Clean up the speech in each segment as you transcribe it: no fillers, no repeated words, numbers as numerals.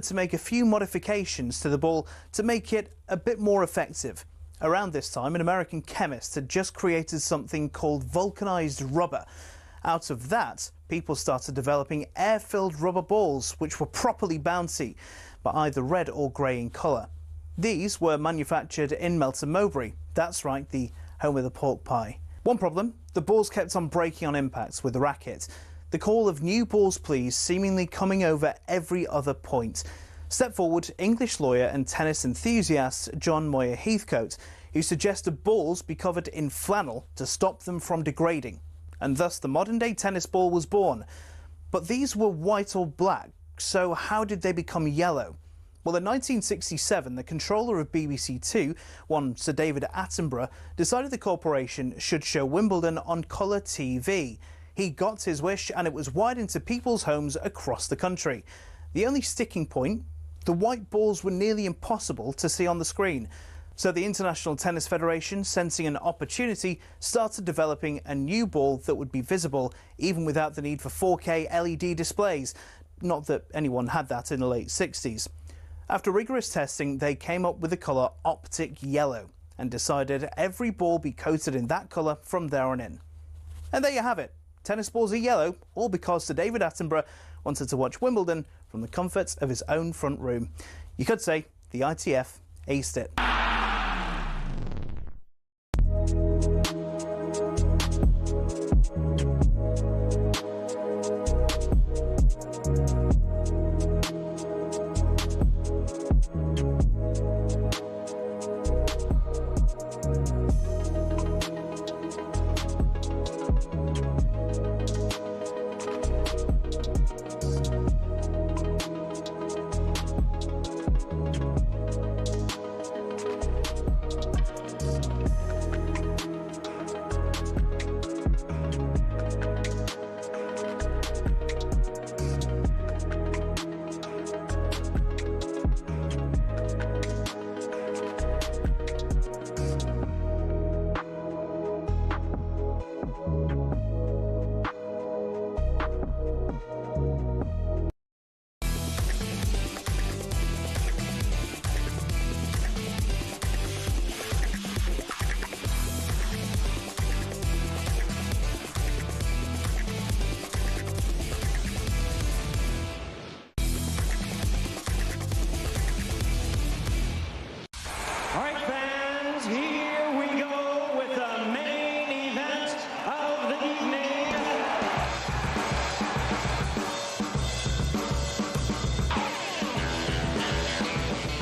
to make a few modifications to the ball to make it a bit more effective. Around this time, an American chemist had just created something called vulcanized rubber. Out of that, people started developing air-filled rubber balls, which were properly bouncy, but either red or grey in colour. These were manufactured in Melton Mowbray. That's right, the home of the pork pie. One problem, the balls kept on breaking on impacts with the racket. The call of new balls please seemingly coming over every other point. Step forward English lawyer and tennis enthusiast John Moyer Heathcote, who suggested balls be covered in flannel to stop them from degrading. And thus the modern-day tennis ball was born. But these were white or black, so how did they become yellow? Well, in 1967, the controller of BBC Two, one Sir David Attenborough, decided the corporation should show Wimbledon on colour TV. He got his wish and it was wired into people's homes across the country. The only sticking point, the white balls were nearly impossible to see on the screen. So the International Tennis Federation, sensing an opportunity, started developing a new ball that would be visible even without the need for 4K LED displays. Not that anyone had that in the late 60s. After rigorous testing, they came up with the colour optic yellow and decided every ball be coated in that colour from there on in. And there you have it. Tennis balls are yellow, all because Sir David Attenborough wanted to watch Wimbledon from the comfort of his own front room. You could say the ITF aced it.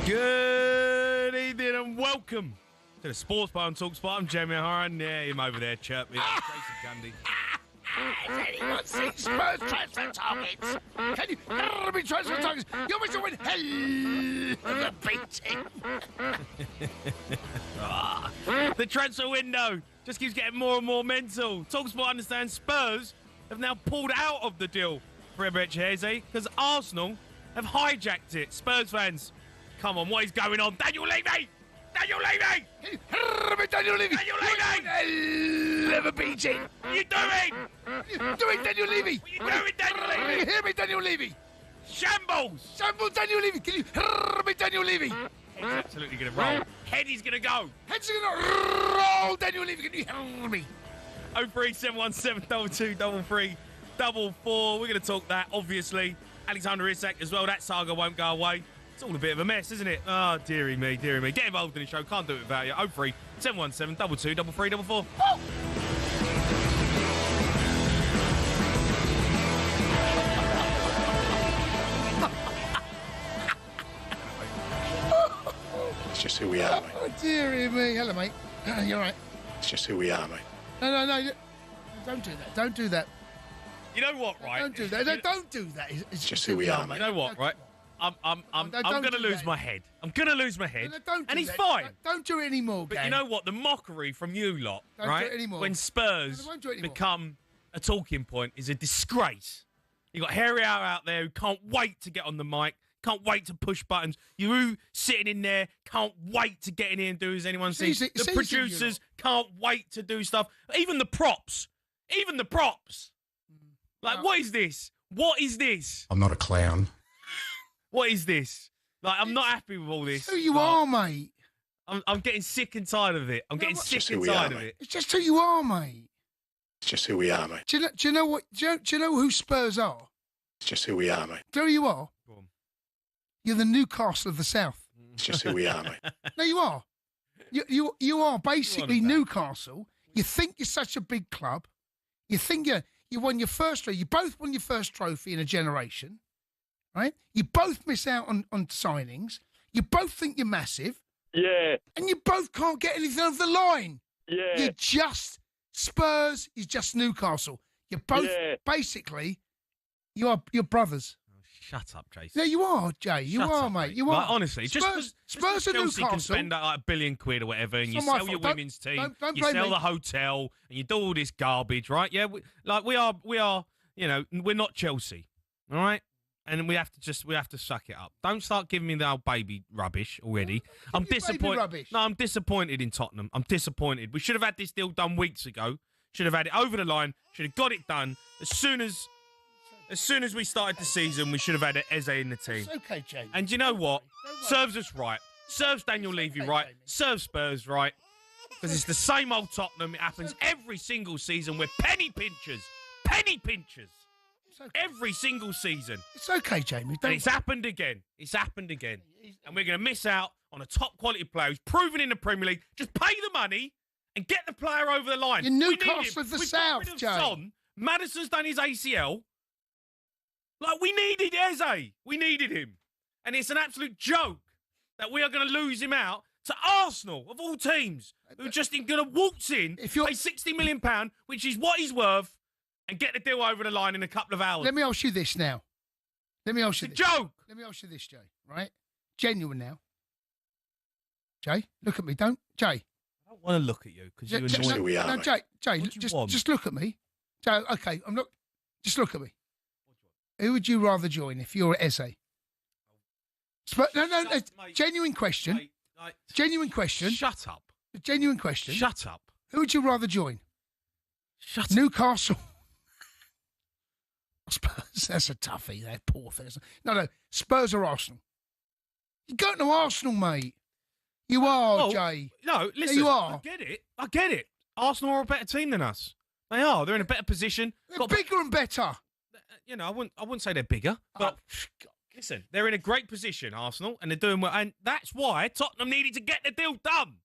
Good evening and welcome to the Sports Bar on talkSPORT. I'm Jamie O'Hara, and yeah, him over there chirping. Jason Cundy. Has anyone seen Spurs transfer targets? Can you be transfer targets? You wish to win hell of a beating. The transfer window just keeps getting more and more mental. talkSPORT understands Spurs have now pulled out of the deal for Haaaaas because Arsenal have hijacked it. Spurs fans, come on, what is going on? Daniel Levy! Daniel Levy! Daniel Levy! Daniel Levy! Hell of a beating. What are you doing? Doing Daniel Levy! What are you doing, Daniel Can you Levy? hear me, Daniel Levy? Shambles! Shambles, Daniel Levy! Can you hear me, Daniel Levy? He's absolutely going to roll. Heady's going to go. Head's gonna roll, Daniel Levy! Can you hear me? 03717 223344. We're going to talk that, obviously. Alexander Isak as well. That saga won't go away. It's all a bit of a mess, isn't it? Oh, dearie me, dearie me. Get involved in the show. Can't do it without you. 03717 223344. It's just who we are, mate. Oh, dearie me. Hello, mate. You all right? It's just who we are, mate. No. Don't do that. Don't do that. You know what, right? Don't do that. No, don't do that. It's just who we are, mate. You know what, right? I'm don't going to do lose that. my head. I'm going to lose my head. No, don't do and he's that. fine. Don't do it anymore, But gang. you know what? The mockery from you lot, Don't right? do it anymore. When Spurs No, I won't do it anymore. become a talking point is a disgrace. You got Harry Howe out there who can't wait to get on the mic, can't wait to push buttons. You sitting in there can't wait to get in here and do as anyone sees. It's The easy, producers can't wait to do stuff. Even the props. Like, what is this? What is this? I'm not a clown. What is this? Like, I'm not happy with all this. Who you are, mate. I'm getting sick and tired of it. I'm getting sick and tired of it. It's just who you are, mate. It's just who we are, mate. Do you know what? Do you know who Spurs are? It's just who we are, mate. Do you know who you are? Go on. You're the Newcastle of the South. It's just who we are, mate. No, you are. You are basically about? Newcastle. You think you're such a big club. You think you won your first trophy. You both won your first trophy in a generation, right? You both miss out on signings. You both think you're massive. Yeah. And you both can't get anything over the line. Yeah. You're just Spurs. You're just Newcastle. You're both basically. You're brothers. Shut up, Jason. No, you are, Jay. You Shut are, up, mate. You are. Like, honestly, Spurs and Chelsea Newcastle can spend like £1 billion or whatever, and you It's not my sell your fault. women's team, don't you blame sell me. the hotel, and you do all this garbage, right? Yeah, we are. You know, we're not Chelsea, all right? And we have to suck it up. Don't start giving me the old baby rubbish already. I'm disappointed. Rubbish. No, I'm disappointed in Tottenham. I'm disappointed. We should have had this deal done weeks ago. Should have had it over the line. Should have got it done as soon as we started the season. We should have had Eze in the team. It's okay, Jamie. And you know what? Don't worry. Serves us right. Serves Daniel Levy right. Jamie. Serves Spurs right. Because it's the same old Tottenham. It happens every single season. We're penny pinchers. Penny pinchers. It's okay. Every single season. It's okay, Jamie. And Don't. it's happened again. It's happened again. And we're going to miss out on a top quality player who's proven in the Premier League. Just pay the money and get the player over the line. You're We need Newcastle him. of the We've South, got rid of Jay. Son. Maddison's done his ACL. Like, we needed Eze. We needed him. And it's an absolute joke that we are going to lose him out to Arsenal, of all teams, who are just going to waltz in, If you're- pay £60 million, which is what he's worth, and get the deal over the line in a couple of hours. Let me ask you this now. Let me ask you It's a this. joke. Let me ask you this, Jay. Right? Genuine now. Jay, look at me. Don't, Jay. I don't want to look at you because you Jay, annoy who me. we are, no, mate. Jay, What do you just want? look at me. Jay, okay, I'm not. Just look at me. Who would you rather join if you're at Eze? No, Shut- mate, genuine question. Mate, like, Genuine question. Shut up. Genuine question. Shut up. Who would you rather join? Shut up. Newcastle. Spurs. That's a toughie. They're poor things. No. Spurs or Arsenal? You're going to Arsenal, mate. You are, Well, Jay. No, listen. you are. I get it. Arsenal are a better team than us. They are. They're in a better position. They're bigger and better. You know, I wouldn't say they're bigger, but listen, they're in a great position, Arsenal, and they're doing well. And that's why Tottenham needed to get the deal done.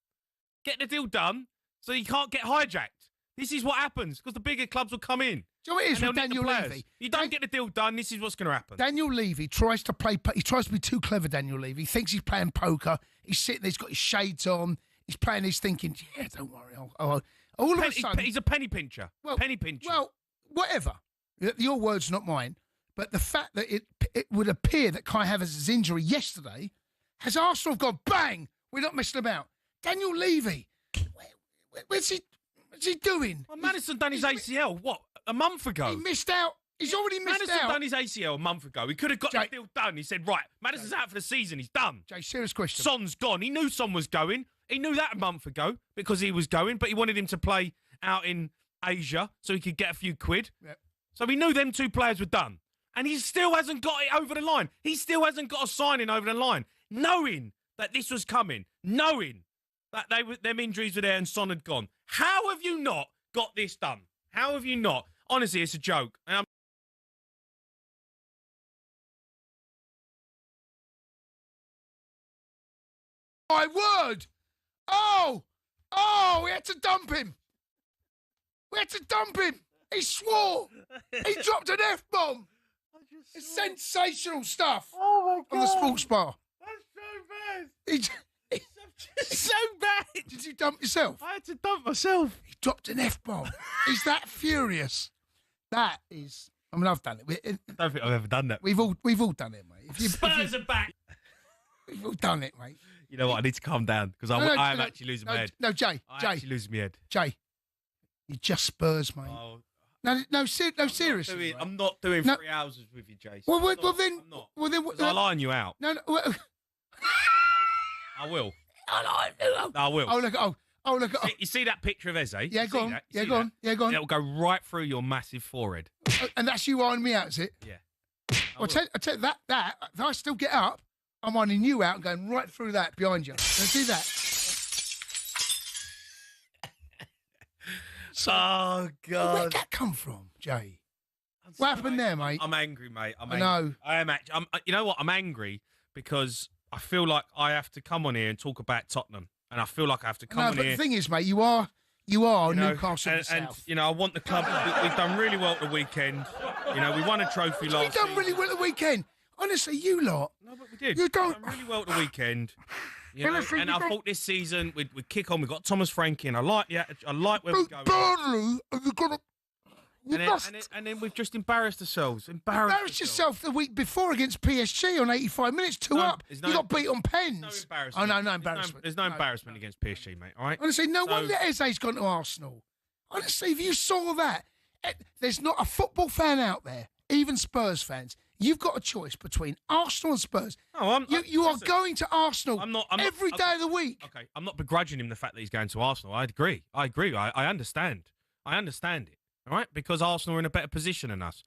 Get the deal done so you can't get hijacked. This is what happens because the bigger clubs will come in. Do you know what it is and with they'll nick the Daniel players. Levy? You don't get the deal done, this is what's going to happen. Daniel Levy tries to play. He tries to be too clever. Daniel Levy. He thinks he's playing poker. He's sitting there. He's got his shades on. He's playing. He's thinking, "Yeah, don't worry." All of a sudden, He's a penny pincher. Penny pincher. Well, whatever. Your words, not mine. But the fact that it would appear that Kai Havertz's injury yesterday has Arsenal gone bang. We're not messing about. Daniel Levy, what's he doing? Well, Maddison done his ACL, what, a month ago? He missed out. He's already missed Maddison out. done his ACL a month ago. He could have got Jay- the deal done. He said, right, Maddison's out for the season. He's done. Jay, serious question. Son's gone. He knew Son was going. He knew that a month ago because he was going, but he wanted him to play out in Asia so he could get a few quid. Yep. So we knew them two players were done. And he still hasn't got it over the line. He still hasn't got a signing over the line. Knowing that this was coming. Knowing that them injuries were there and Son had gone. How have you not got this done? How have you not? Honestly, it's a joke. And My word! We had to dump him. He swore. He dropped an F-bomb. It's sensational stuff on the sports bar. That's so bad. It's so bad. Did you dump yourself? I had to dump myself. He dropped an F-bomb. He's that furious. That is... I mean, I've done it. I don't think I've ever done that. We've all done it, mate. Spurs are back. We've all done it, mate. You know what? I need to calm down because I am actually losing my head. No, Jay. I'm actually losing my head. Jay. You're just Spurs, mate. Oh, No, seriously. I'm not doing No. 3 hours with you, Jason. Well, I'm not. then, I'm not. well, then, 'Cause I'll iron you out. no. I will. Oh, I will. look. Oh, look. Oh. You see that picture of Eze? Yeah, You go see on. that? You Yeah, see go that? on. Yeah, go on. It'll go right through your massive forehead. And that's you ironing me out, is it? Yeah. I tell you that if I still get up, I'm running you out and going right through that behind you. Let's do that. Oh, God. Where'd that come from, Jay? What happened there, mate? I'm angry, mate. I know. I am actually. You know what? I'm angry because I feel like I have to come on here and talk about Tottenham, and I feel like I have to come on but here. the thing is, mate, you are Newcastle and, South. I want the club. We've done really well at the weekend. We won a trophy last. We've done really well at the weekend. Honestly, you lot. No, but we did. You don't. We've done really well at the weekend. And I thought this season we'd kick on. We've got Thomas Frankie, and I like where we're going. Burnley, and you're gonna. And then we've just embarrassed ourselves. Embarrassed yourself the week before against PSG on 85 minutes, 2 up. You got beat on pens. No embarrassment. Oh, no embarrassment. There's no embarrassment against PSG, mate, all right? Honestly, no wonder Eze's gone to Arsenal. Honestly, if you saw that, there's not a football fan out there, even Spurs fans. You've got a choice between Arsenal and Spurs. No, you are going to Arsenal every day of the week. Okay, I'm not begrudging him the fact that he's going to Arsenal. I agree. I understand. I understand it. All right, because Arsenal are in a better position than us.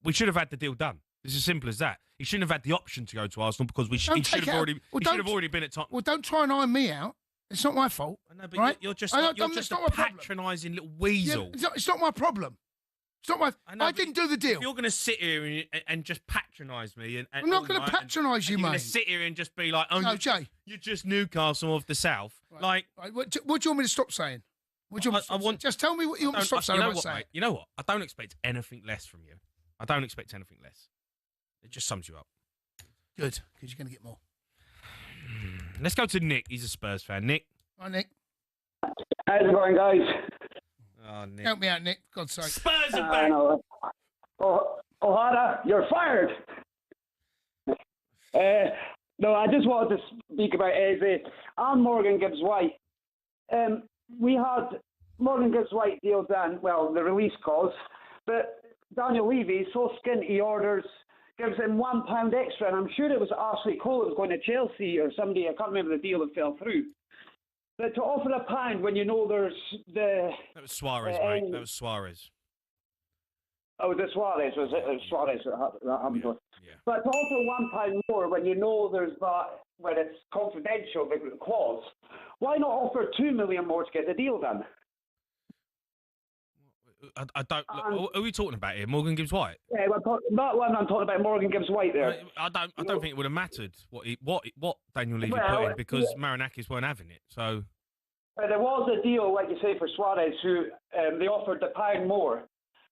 We should have had the deal done. It's as simple as that. He shouldn't have had the option to go to Arsenal because he should have already been at Tottenham. Well, don't try and iron me out. It's not my fault. I know, but right? you're just a patronising little weasel. Yeah, it's not my problem. It's not my. I didn't do the deal. If you're going to sit here and just patronise me, I'm not going to patronise you, mate. You're going to sit here and just be like, "Oh, no, Jay, you're just Newcastle of the South." Right. What do you want me to stop saying? Just tell me what you want me to stop saying. Mate, you know what? I don't expect anything less from you. I don't expect anything less. It just sums you up. Good, because you're going to get more. Let's go to Nick. He's a Spurs fan. Nick. Hi, Nick. How's it going, guys? Oh, Nick. Help me out, Nick. For God's sake. Spurs are back. O'Hara, you're fired. No, I just wanted to speak about Eze and Morgan Gibbs-White. We had Morgan Gibbs-White deal done, well, the release clause, but Daniel Levy, so skint, he gives him £1 extra, and I'm sure it was Ashley Cole that was going to Chelsea or somebody, I can't remember the deal that fell through. But to offer £1 when you know there's the... That was Suarez, mate. That was Suarez. Oh, was it Suarez? Was it Suarez that happened to? Yeah. But to offer £1 more when you know there's that, when it's confidential, the clause, why not offer $2 million more to get the deal done? I don't. Who are we talking about here? Morgan Gibbs-White? Yeah, that one I'm talking about Morgan Gibbs-White there. I don't think it would have mattered what Daniel Levy put in because Marinakis weren't having it. So there was a deal, like you say, for Suarez, who they offered £1 more,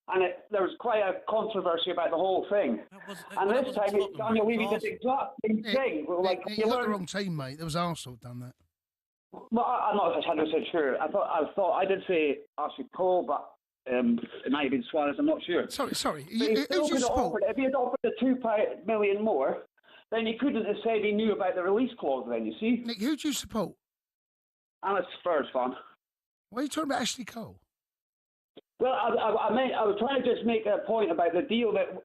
and there was quite a controversy about the whole thing. This time, Daniel Levy did the exact same thing. You got the wrong team, mate. There was Arsenal done that. Well, I'm not 100% sure. I did say Ashley Cole, but it might have been Suarez. I'm not sure. Sorry. Who do you support? If he had offered the £2 million more, then he couldn't have said he knew about the release clause. Then you see, Nick, who do you support? I'm a Spurs fan. Why are you talking about Ashley Cole? Well, I was trying to just make a point about the deal that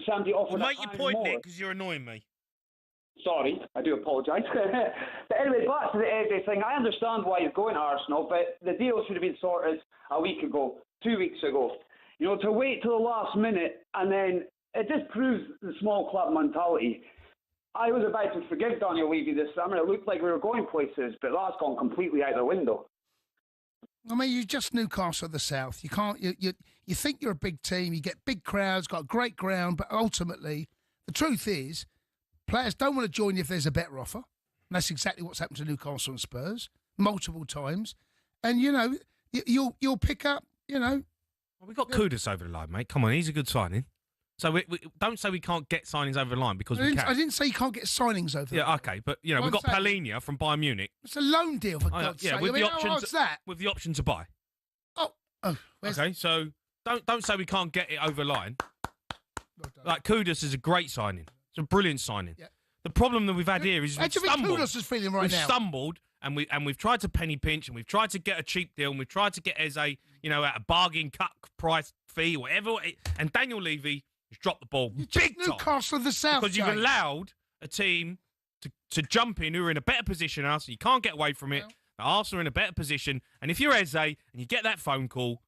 Sandy offered. Well, make your point, Nick, because you're annoying me. Sorry, I do apologise. But anyway, back to the Eze thing. I understand why he's going to Arsenal, but the deal should have been sorted a week ago, 2 weeks ago. To wait till the last minute, and then it just proves the small club mentality. I was about to forgive Daniel Levy this summer. It looked like we were going places, but that's gone completely out the window. I mean, you're just Newcastle of the South. You can't. You think you're a big team. You get big crowds, got a great ground, but ultimately, the truth is, players don't want to join you if there's a better offer. And that's exactly what's happened to Newcastle and Spurs multiple times. And you'll pick up. Well, we got Kudus over the line, mate. Come on, he's a good signing. So we don't say we can't get signings over the line because we can. I didn't say you can't get signings over the line. Yeah, okay, but we've got Palhinha from Bayern Munich. It's a loan deal for God's sake. With that? With the option to buy. Oh, okay. So don't say we can't get it over the line. Like Kudus is a great signing. It's a brilliant signing. Yeah. The problem that we've had here is we've stumbled. Kudus is feeling right now. We've stumbled and we've tried to penny pinch and we've tried to get a cheap deal and we've tried to get Eze, at a bargain cut price fee, whatever. And Daniel Levy has dropped the ball big time. Newcastle of the South, because you've allowed a team to jump in who are in a better position than us. You can't get away from it. The Arsenal are in a better position. And if you're Eze and you get that phone call,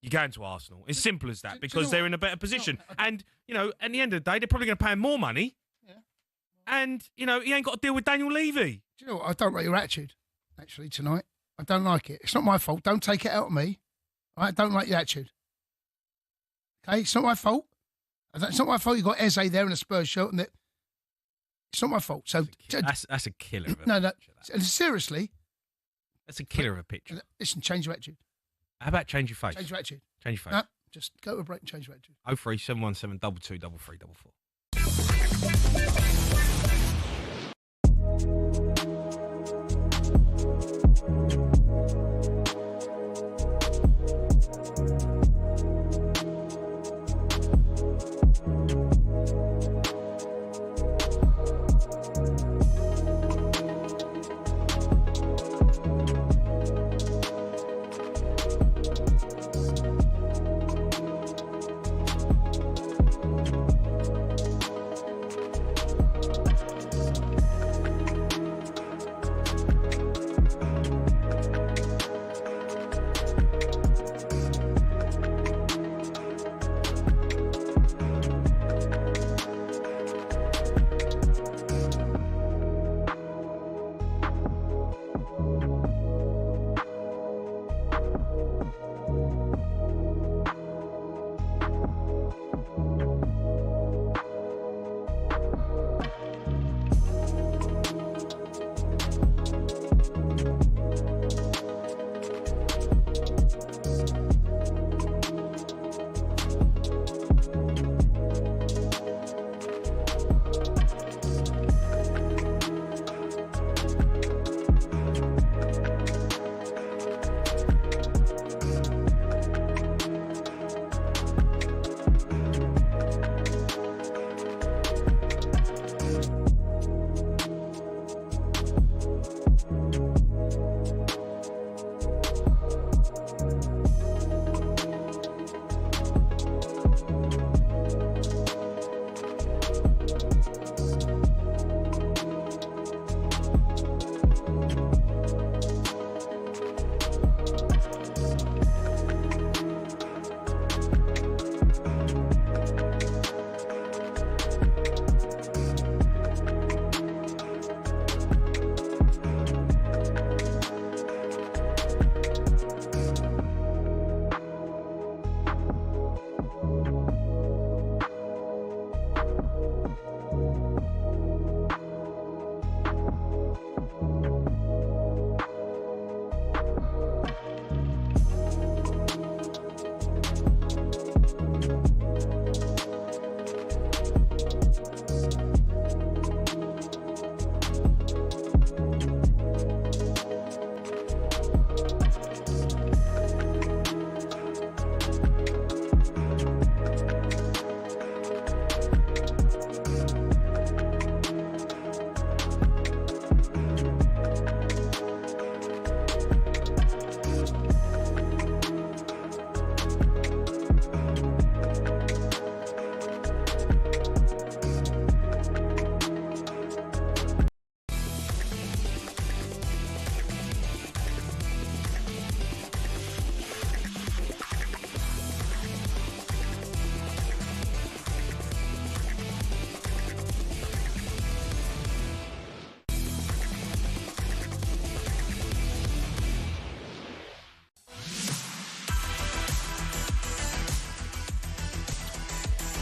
you're going to Arsenal. It's simple as that, Do you because know they're what? in a better position. No, And, you know, at the end of the day, they're probably going to pay him more money. Yeah. And, you know, he ain't got to deal with Daniel Levy. Do you know what? I don't like your attitude, actually, tonight. I don't like it. It's not my fault. Don't take it out on me. I don't like your attitude. Okay? It's not my fault. It's not my fault you got Eze there in a Spurs shirt. And it's not my fault. So That's a killer of a no, picture. and seriously, That's a killer of a picture. listen, change your attitude. How about change your face? Change your attitude. Change your face. No, just go to a break and change your attitude. 03717 22 3344.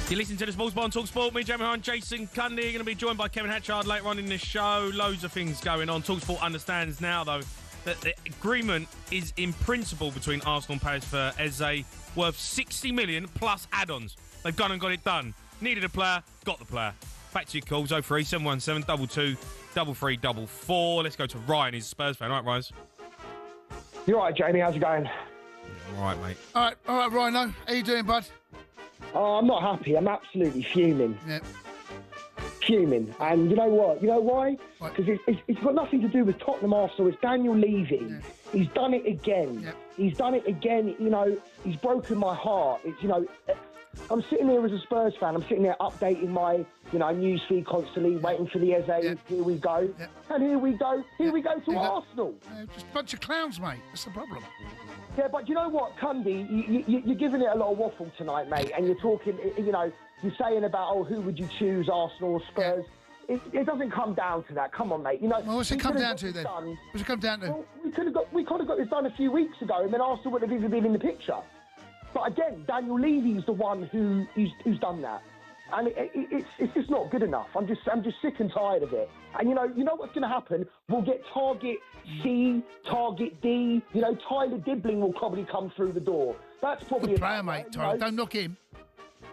You're listening to the Sports Bar on talkSPORT. Me, Jamie O'Hara, and Jason Cundy. Going to be joined by Kevin Hatchard later on in the show. Loads of things going on. talkSPORT understands now, though, that the agreement is in principle between Arsenal and Paris for Eze, worth 60 million plus add-ons. They've gone and got it done. Needed a player, got the player. Back to your calls, 03717 22 3344. Let's go to Ryan. He's a Spurs fan. All right, Ryan? You all right, Jamie? How's it going? All right, mate. All right, Rhino. How you doing, bud? Oh, I'm not happy. I'm absolutely fuming. Yeah. Fuming. And you know what? You know why? What? Because it's got nothing to do with Tottenham Arsenal. It's Daniel Levy. Yeah. He's done it again. Yeah. He's done it again. You know, he's broken my heart. It's, you know, I'm sitting here as a Spurs fan. I'm sitting there updating my, news feed constantly, waiting for the Eze. Yeah. Here we go. Yeah. And here we go. Here we go to Yeah. Arsenal. Just a bunch of clowns, mate. That's the problem. Yeah, but you know what, Cundy, you're giving it a lot of waffle tonight, mate, and you're talking, you're saying about, who would you choose, Arsenal or Spurs? It doesn't come down to that. Come on, mate. Well, what's it come down to then? What's it come down to? Well, we could have got this done a few weeks ago, and then Arsenal would have even been in the picture. But again, Daniel Levy's the one who's done that, and it's just not good enough. I'm just sick and tired of it. And you know what's going to happen? We'll get target C, target D. Tyler Dibbling will probably come through the door. That's probably good player, mate. Tyler, don't knock him.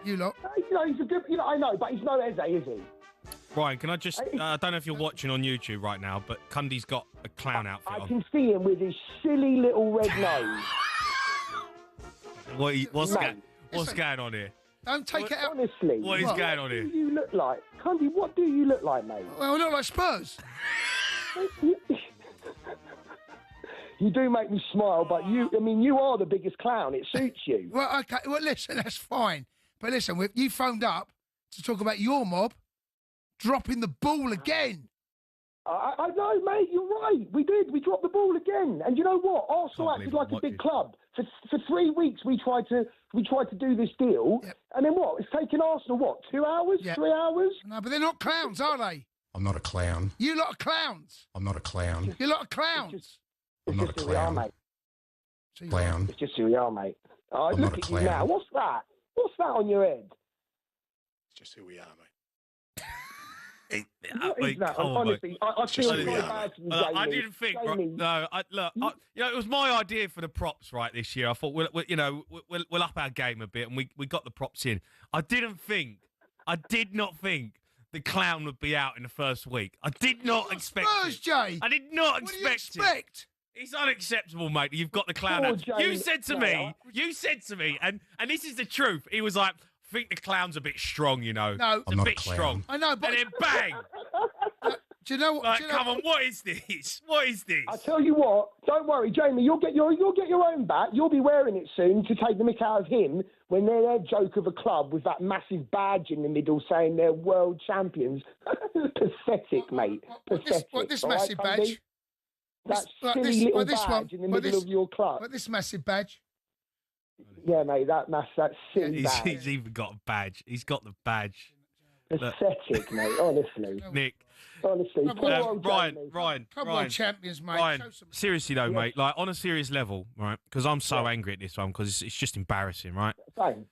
You lot. He's a good. I know, but he's no Eze, is he? Ryan, can I just... I don't know if you're watching on YouTube right now, but Cundy's got a clown outfit on. I can see him with his silly little red nose. What's going on here? Don't take it out. Honestly. What is going on here? What do you look like? Cundy, what do you look like, mate? Well, I look like Spurs. You do make me smile, but you are the biggest clown. It suits you. Well, okay. Well, listen, that's fine. But listen, you phoned up to talk about your mob dropping the ball again. I know, mate. You're right. We did. We dropped the ball again. And you know what? Arsenal acted like a big club. For 3 weeks, we tried to do this deal. Yep. And then what? It's taken Arsenal, 2 hours? Yep. 3 hours? No, but they're not clowns, are they? I'm not a clown. You lot are clowns. I'm not a clown. You lot are clowns. I'm not a clown. We are, mate. Clown. It's just who we are, mate. Look at you now. What's that? What's that on your head? It's just who we are, mate. What is that? Honestly, I feel so bad for you, Jamie. I didn't think. It was my idea for the props right this year. I thought we'll up our game a bit, and we got the props in. I did not think the clown would be out in the first week. I did not expect Spurs, Jay. I did not what expect do you expect? it. It's unexceptable, mate. You've got the clown out. You said to me, and this is the truth. He was like, I think the clown's a bit strong, No, it's a bit strong. I know, but and then bang. Do you know what? Come on, what is this? What is this? I tell you what, don't worry, Jamie. You'll get your own back. You'll be wearing it soon to take the mick out of him when they're their joke of a club with that massive badge in the middle saying they're world champions. Pathetic, mate. Pathetic. What this massive badge? That silly little badge in the middle of your club. What this massive badge? Yeah, mate, that silly badge. He's even got a badge. He's got the badge. Pathetic, mate, honestly. Nick. Honestly. Ryan. Club world champions, mate. Ryan, seriously though, mate, like on a serious level, right? Because I'm so angry at this one because it's just embarrassing, right? Same.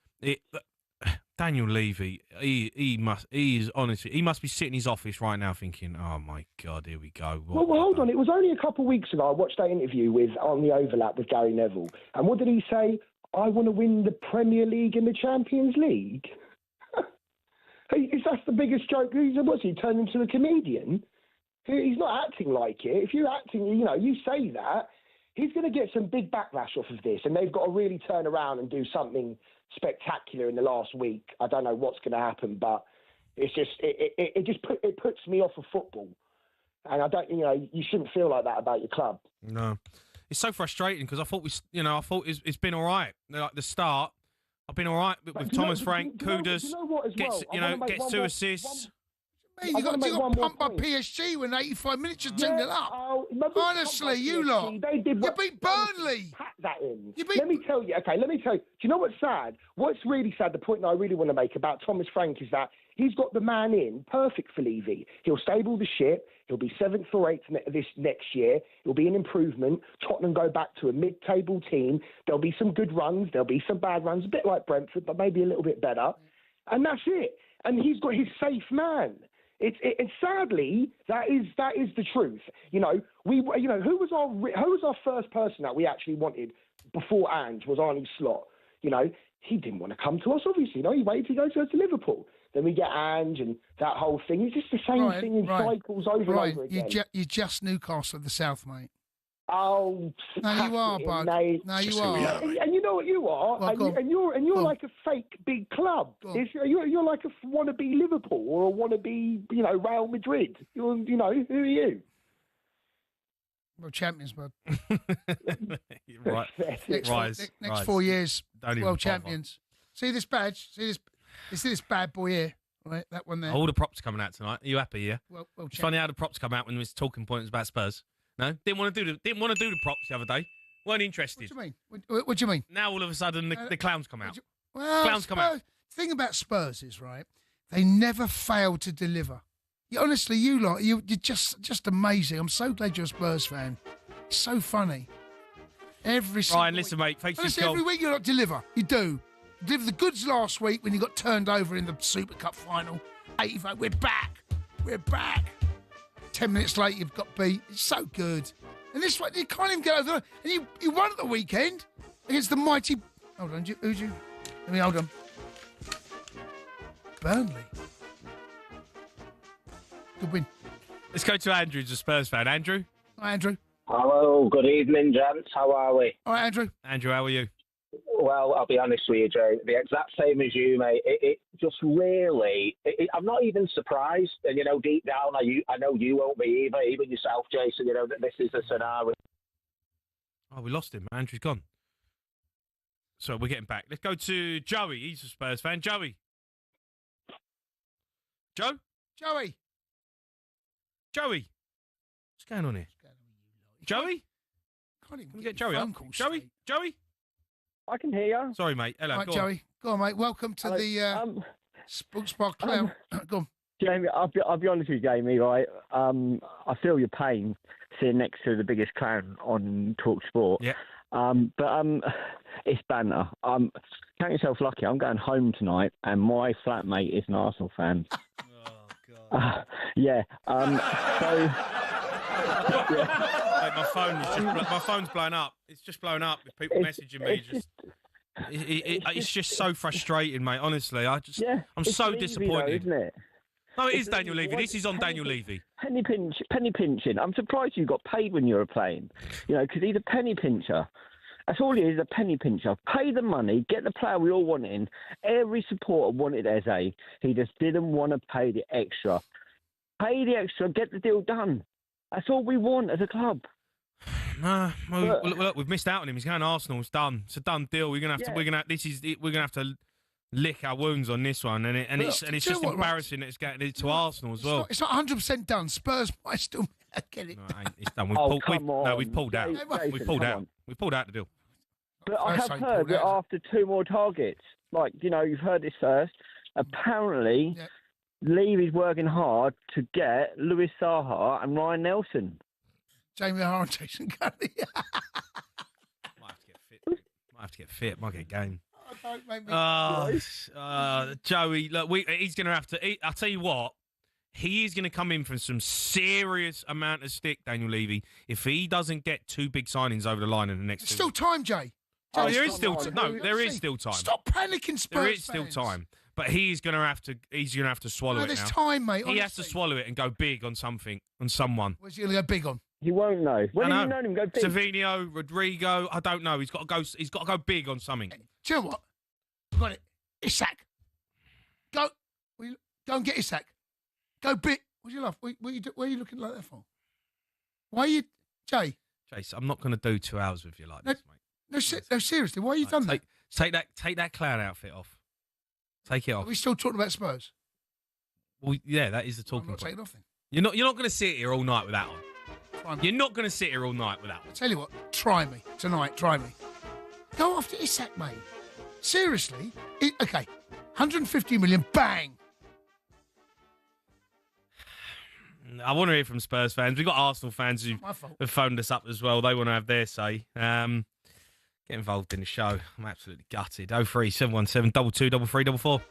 Daniel Levy, he must be sitting in his office right now thinking, oh my God, here we go. Well, hold on. It was only a couple of weeks ago I watched that interview on the overlap with Gary Neville. And what did he say? I want to win the Premier League and the Champions League. That's the biggest joke. What's he turned into a comedian? He's not acting like it. If you're acting, you say that, he's going to get some big backlash off of this, and they've got to really turn around and do something spectacular in the last week. I don't know what's going to happen, but it's just it puts me off of football, and I don't. You shouldn't feel like that about your club. No, it's so frustrating because I thought it's been all right. Like the start. I've been all right with Thomas Frank, Kudus, gets 2 assists. You got pumped by PSG when 85 minutes just turned it up. Honestly, you lot. You beat Burnley. Pack that in. Let me tell you. Do you know what's sad? What's really sad, the point that I really want to make about Thomas Frank is that he's got the man in perfect for Levy. He'll stable the ship. He'll be 7th or 8th this next year. It'll be an improvement. Tottenham go back to a mid-table team. There'll be some good runs. There'll be some bad runs, a bit like Brentford, but maybe a little bit better. And that's it. And he's got his safe man. And sadly, that is the truth. Who was our first person that we actually wanted before Ange was Arne Slot. He didn't want to come to us, obviously. He waited to go to Liverpool. Then we get Ange and that whole thing. It's just the same thing in cycles over and over again. You're just Newcastle of the South, mate. Oh, no, you are, bud. No, you are. And you know what you are? Well, and you're like a fake big club. You're like a wannabe Liverpool or a wannabe, Real Madrid. Who are you? Well, champions, bud. Right. Next 4 years, world champions. See this badge? See this bad boy here? Right, that one there. All the props coming out tonight. Are you happy? Yeah. Well, it's funny how the props come out when there's talking points about Spurs. No, didn't want to do the props the other day. Weren't interested. What do you mean? What do you mean? Now all of a sudden the clowns come out. Well, Clowns come out. The thing about Spurs is, right, they never fail to deliver. Honestly, you're just amazing. I'm so glad you're a Spurs fan. It's so funny. Every single Ryan, listen, mate. Thanks for Honestly, your every call. week you deliver. You do. You deliver the goods last week when you got turned over in the Super Cup final. 85. We're back. We're back. 10 minutes late, you've got beat. It's so good. And this one, you can't even get over the... And you won at the weekend against the mighty... Hold on, who'd you... Let me hold on. Burnley. Good win. Let's go to Andrew, who's a Spurs fan. Andrew? Hi, Andrew. Hello, good evening, gents. How are we? All right, Andrew. Andrew, how are you? Well, I'll be honest with you, Jay. The exact same as you, mate. It just really... I'm not even surprised. And, deep down, I know you won't be either. Even yourself, Jason, that this is the scenario. Oh, we lost him. Andrew's gone. So we're getting back. Let's go to Joey. He's a Spurs fan. Joey. Joe? Joey. Joey. What's going on here? Joey? Can't even Can we get Joey up? phone calls Joey? straight. Joey? I can hear you. Sorry, mate. Hello. All right, go Joey. Go on, mate. Welcome to the Sports Bar Clown. Go on. Jamie, I'll be honest with you, Jamie, right? I feel your pain sitting next to the biggest clown on talkSPORT. Yeah. But it's banter. Count yourself lucky. I'm going home tonight, and my flatmate is an Arsenal fan. Oh, God. Yeah. Mate, my phone's blown up. It's just blown up with people messaging me. It's just so frustrating, mate. Honestly, I'm so Levy, disappointed. though, isn't it? No, it is Daniel Levy. This is on Daniel Levy. Penny pinching. I'm surprised you got paid when you were playing. Because he's a penny pincher. That's all he is, a penny pincher. Pay the money, get the player we all want in. Every supporter wanted Eze. He just didn't want to pay the extra. Pay the extra, get the deal done. That's all we want as a club. Look, we've missed out on him. He's going to Arsenal. It's done. It's a done deal. We're gonna have to lick our wounds on this one, it's just embarrassing that it's getting it to Arsenal as well. It's not 100% done. Spurs might still get it. No, it's done. We've pulled out. Jason, We've pulled out. We've pulled out the deal. But I have heard that after 2 more targets, you've heard this first. Apparently, Levy's working hard to get Louis Saha and Ryan Nelson. Jamie O'Hara and Jason Cundy. Might have to get fit. Might get game. Don't make me... Joey, look, he's going to have to... I'll tell you what, he is going to come in for some serious amount of stick, Daniel Levy, if he doesn't get 2 big signings over the line in the next... Still time, Jay. Oh, there is still time. No, there is still time. Stop panicking, Spurs There is still fans. time. But he's going to have to. He's going to have to swallow it there's now. time, mate. He has to swallow it and go big on something, on someone. What's he going to go big on? He won't know. When have you known him go big? Savinho, Rodrigo. I don't know. He's got to go. He's got to go big on something. Do you know what? Got it. Isak. Go and get Isak. Go big. What's your love? What are you looking like that for? Why are you, Jay? Chase, I'm not going to do 2 hours with you like this, mate. No, seriously. Why are you done that? Take that clown outfit off. Take it off. Are we still talking about Spurs? Well, yeah, that is the talking I'm not point. taking off then. You're not going to sit here all night with that on. Try me. You're not going to sit here all night with that on. I tell you what, try me tonight. Try me. Go after Isak, mate. Seriously. Okay, 150 million. Bang. I want to hear from Spurs fans. We've got Arsenal fans who My fault. have phoned us up as well. They want to have their say. Get involved in the show. I'm absolutely gutted. 03717 22 3344.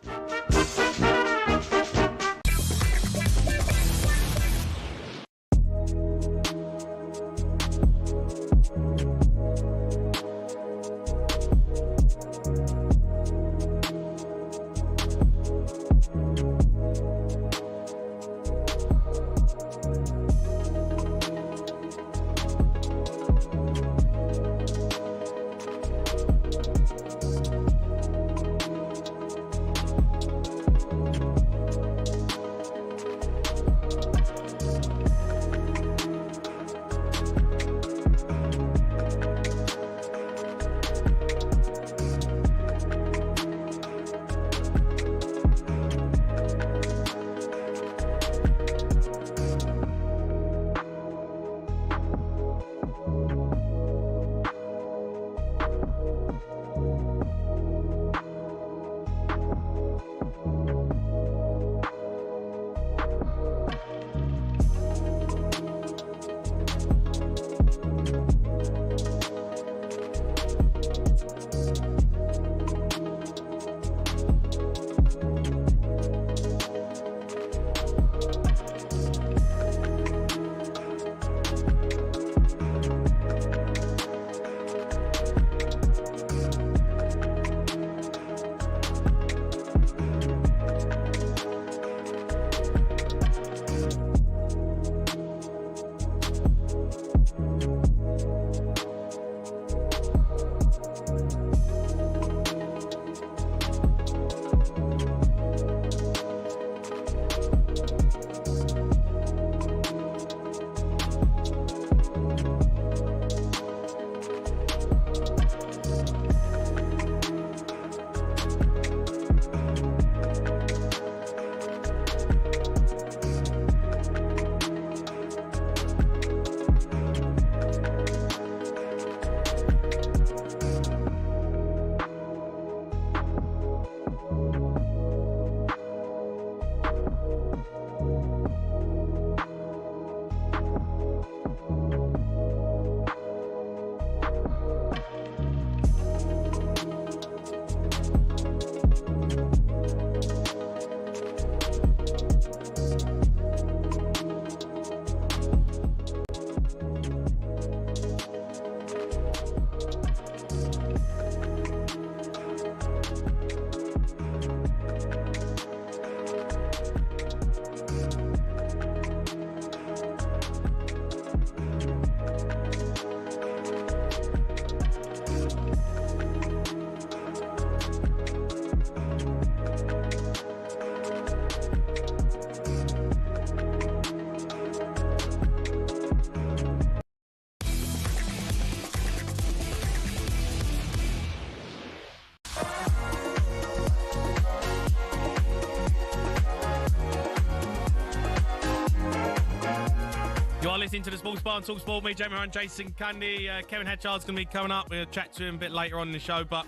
You are listening to the Sports Bar on talkSPORT. Me, Jamie O'Hara, and Jason Cundy. Kevin Hatchard's going to be coming up. We'll chat to him a bit later on in the show. But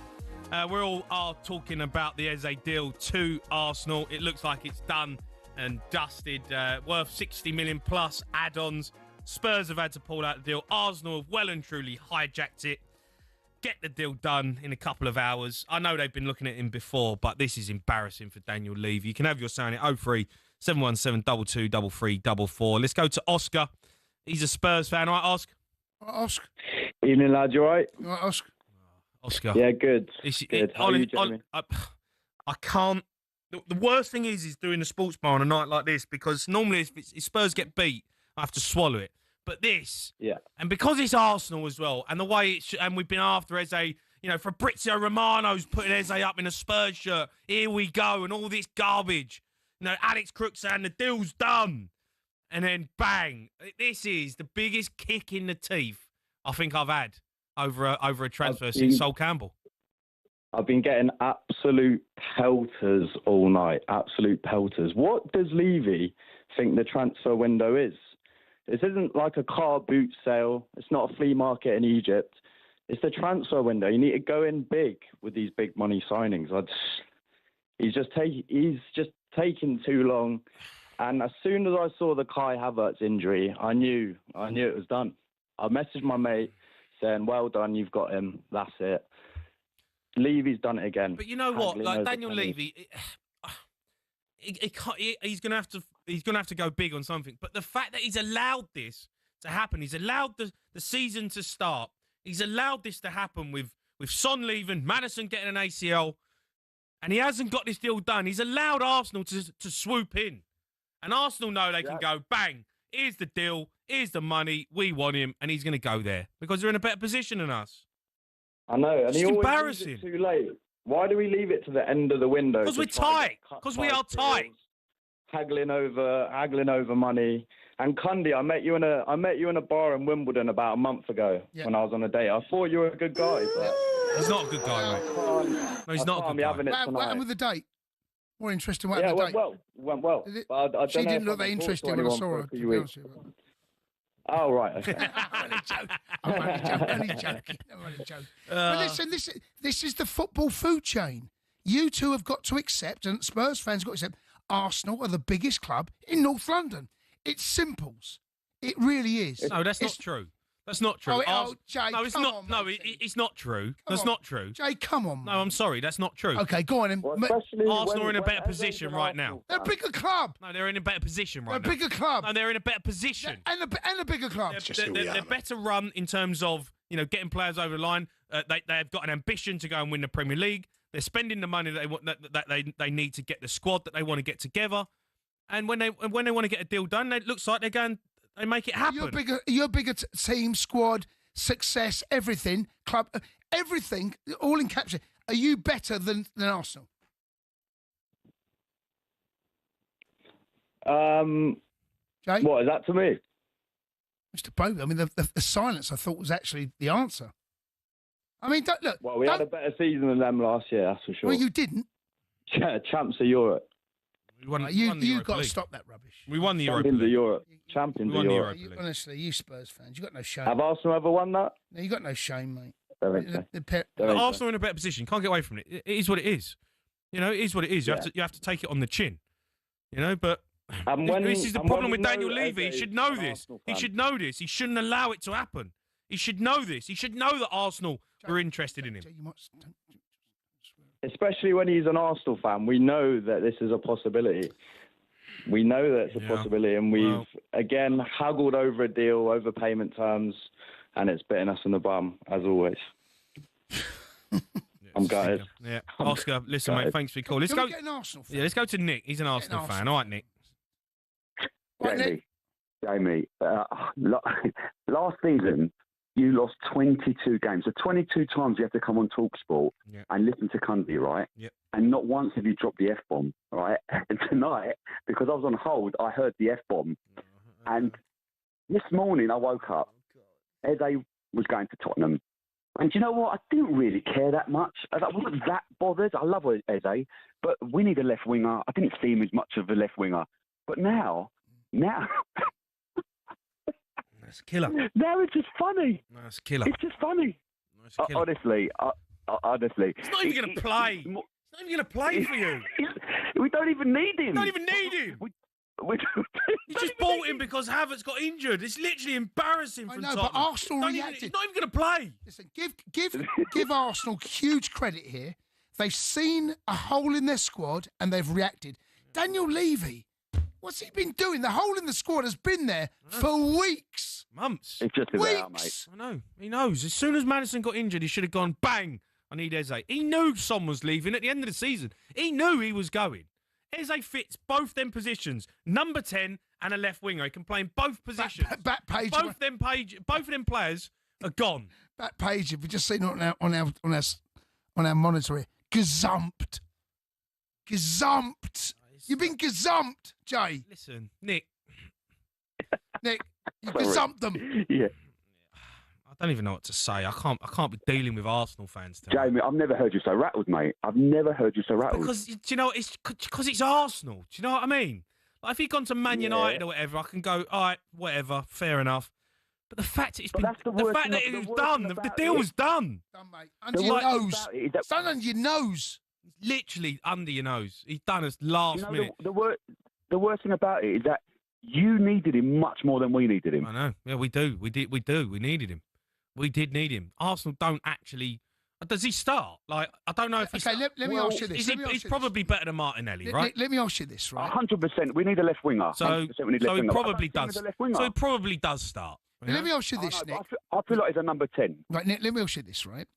we're all talking about the Eze deal to Arsenal. It looks like it's done and dusted. Worth 60 million plus add-ons. Spurs have had to pull out the deal. Arsenal have well and truly hijacked it. Get the deal done in a couple of hours. I know they've been looking at him before, but this is embarrassing for Daniel Levy. You can have your sound at 03 717 22 3344. Let's go to Oscar. He's a Spurs fan, right, Oscar? Oscar. Evening, lads. You all right? You all right, Oscar? Oscar. Yeah, good. Good. How are you, Jamie? I can't. The worst thing is doing a sports bar on a night like this, because normally if Spurs get beat, I have to swallow it. But this, and because it's Arsenal as well, and the way and we've been after Eze, Fabrizio Romano's putting Eze up in a Spurs shirt. Here we go, and all this garbage. Alex Crooks saying the deal's done. And then bang. This is the biggest kick in the teeth I think I've had over a transfer since Sol Campbell. I've been getting absolute pelters all night. Absolute pelters. What does Levy think the transfer window is? This isn't like a car boot sale. It's not a flea market in Egypt. It's the transfer window. You need to go in big with these big money signings. He's just taking too long. And as soon as I saw the Kai Havertz injury, I knew it was done. I messaged my mate saying, "Well done, you've got him. That's it." Levy's done it again. But you know what? Like Daniel Levy, he's gonna have to go big on something. But the fact that he's allowed this to happen, he's allowed the season to start, he's allowed this to happen with Son leaving, Maddison getting an ACL, and he hasn't got this deal done. He's allowed Arsenal to swoop in. And Arsenal know they can go, bang, here's the deal, here's the money, we want him, and he's going to go there because they're in a better position than us. I know, and it's he always embarrassing. leaves it too late. Why do we leave it to the end of the window? Because we're tight. Because we are tight. Haggling over money. And Cundy, I met you in a bar in Wimbledon about a month ago when I was on a date. I thought you were a good guy, but he's not a good guy, mate. No, he's not a good guy. What happened with the date? More interesting. What happened with the date? Went well. But she didn't look that interesting when I saw her. To be honest with you. Oh, right. Okay. I'm only joking. But listen, this is the football food chain. You two have got to accept, and Spurs fans have got to accept, Arsenal are the biggest club in North London. It's simples. It really is. No, that's not true. That's not true. Jay, no, it's come not. on, no, it's not true. That's not true. Jay, come on, No, I'm sorry. That's not true. Okay, go on. Arsenal are in a better position right now. They're a bigger club. No, they're in a better position right now. They're a bigger club. No, they're in a better position. And a bigger club. They're better run in terms of getting players over the line. They've got an ambition to go and win the Premier League. They're spending the money that they want, that they need to get the squad that they want to get together. And when they want to get a deal done, it looks like they make it happen. You're a bigger team, squad, success, everything, club, everything, all encapsulated. Are you better than Arsenal? Jay? What is that to me? Mr. Bobby, I mean, the silence I thought was actually the answer. I mean, look. Well, we had a better season than them last year, that's for sure. Well, you didn't. Yeah, champs of Europe. You've got to stop that rubbish. We won the Champions of Europe. Champions of Europe. Honestly, you Spurs fans, you got no shame. Have Arsenal ever won that? No, you got no shame, mate. Arsenal are in a better position. Can't get away from it. It is what it is. It is what it is. You have to take it on the chin. But this is the problem with Daniel Levy. He should know this. He should know this. He shouldn't allow it to happen. He should know this. He should know that Arsenal are interested in him. Especially when he's an Arsenal fan, we know that this is a possibility. We know that it's a possibility, and we've, again, haggled over a deal, over payment terms, and it's bitten us in the bum, as always. I'm gutted. Yeah, Oscar, listen, mate, thanks for your call. Let's go. Get an Arsenal fan. Yeah, let's go to Nick. He's an Arsenal fan. All right, Nick. Jamie, last season, you lost 22 games. So 22 times you have to come on talkSPORT and listen to Cundy, right? Yep. And not once have you dropped the F-bomb, right? And tonight, because I was on hold, I heard the F-bomb. And this morning I woke up, Eze was going to Tottenham. And do you know what? I didn't really care that much. I wasn't that bothered. I love Eze, but we need a left winger. I didn't see him as much of a left winger. But now That's a killer. No, it's just funny. That's a killer. It's just funny. That's a killer. Honestly. He's not even going to play. He's not even going to play for you. We don't even need him. Don't even need him. You just bought him because Havertz got injured. It's literally embarrassing from Tottenham. But Arsenal reacted. He's not even going to play. Listen, give Arsenal huge credit here. They've seen a hole in their squad and they've reacted. Daniel Levy, what's he been doing? The hole in the squad has been there for weeks. Months. It's just weeks. I know. He knows. As soon as Maddison got injured, he should have gone, bang, I need Eze. He knew Son was leaving at the end of the season. He knew he was going. Eze fits both them positions, number 10 and a left winger. He can play in both positions. Back page. Both of them players are gone. Back page. If we just seen it on our monitor here, gazumped. You've been gazumped, Jay. Listen, Nick, you gazumped them. Yeah. I don't even know what to say. I can't be dealing with Arsenal fans tonight. Jamie, I've never heard you so rattled, mate. I've never heard you so rattled. Because, do you know, it's because it's Arsenal. Do you know what I mean? Like, if he'd gone to Man United or whatever, I can go, all right, whatever, fair enough. But the fact that it was done, the deal was done. Done, mate. Under your nose. It's done under your nose. Literally under your nose. He's done us last minute. The worst thing about it is that you needed him much more than we needed him. I know. Yeah, we do. We do. We needed him. We did need him. Arsenal don't actually. Does he start? Like, I don't know if he's. Okay, let me ask you this. He's probably better than Martinelli, right? Let me ask you this, right? 100%. We need a left winger. So he probably does. So he probably does start. Let me ask you this, Nick. I feel like he's a number 10. Right, Nick, let me ask you this, right?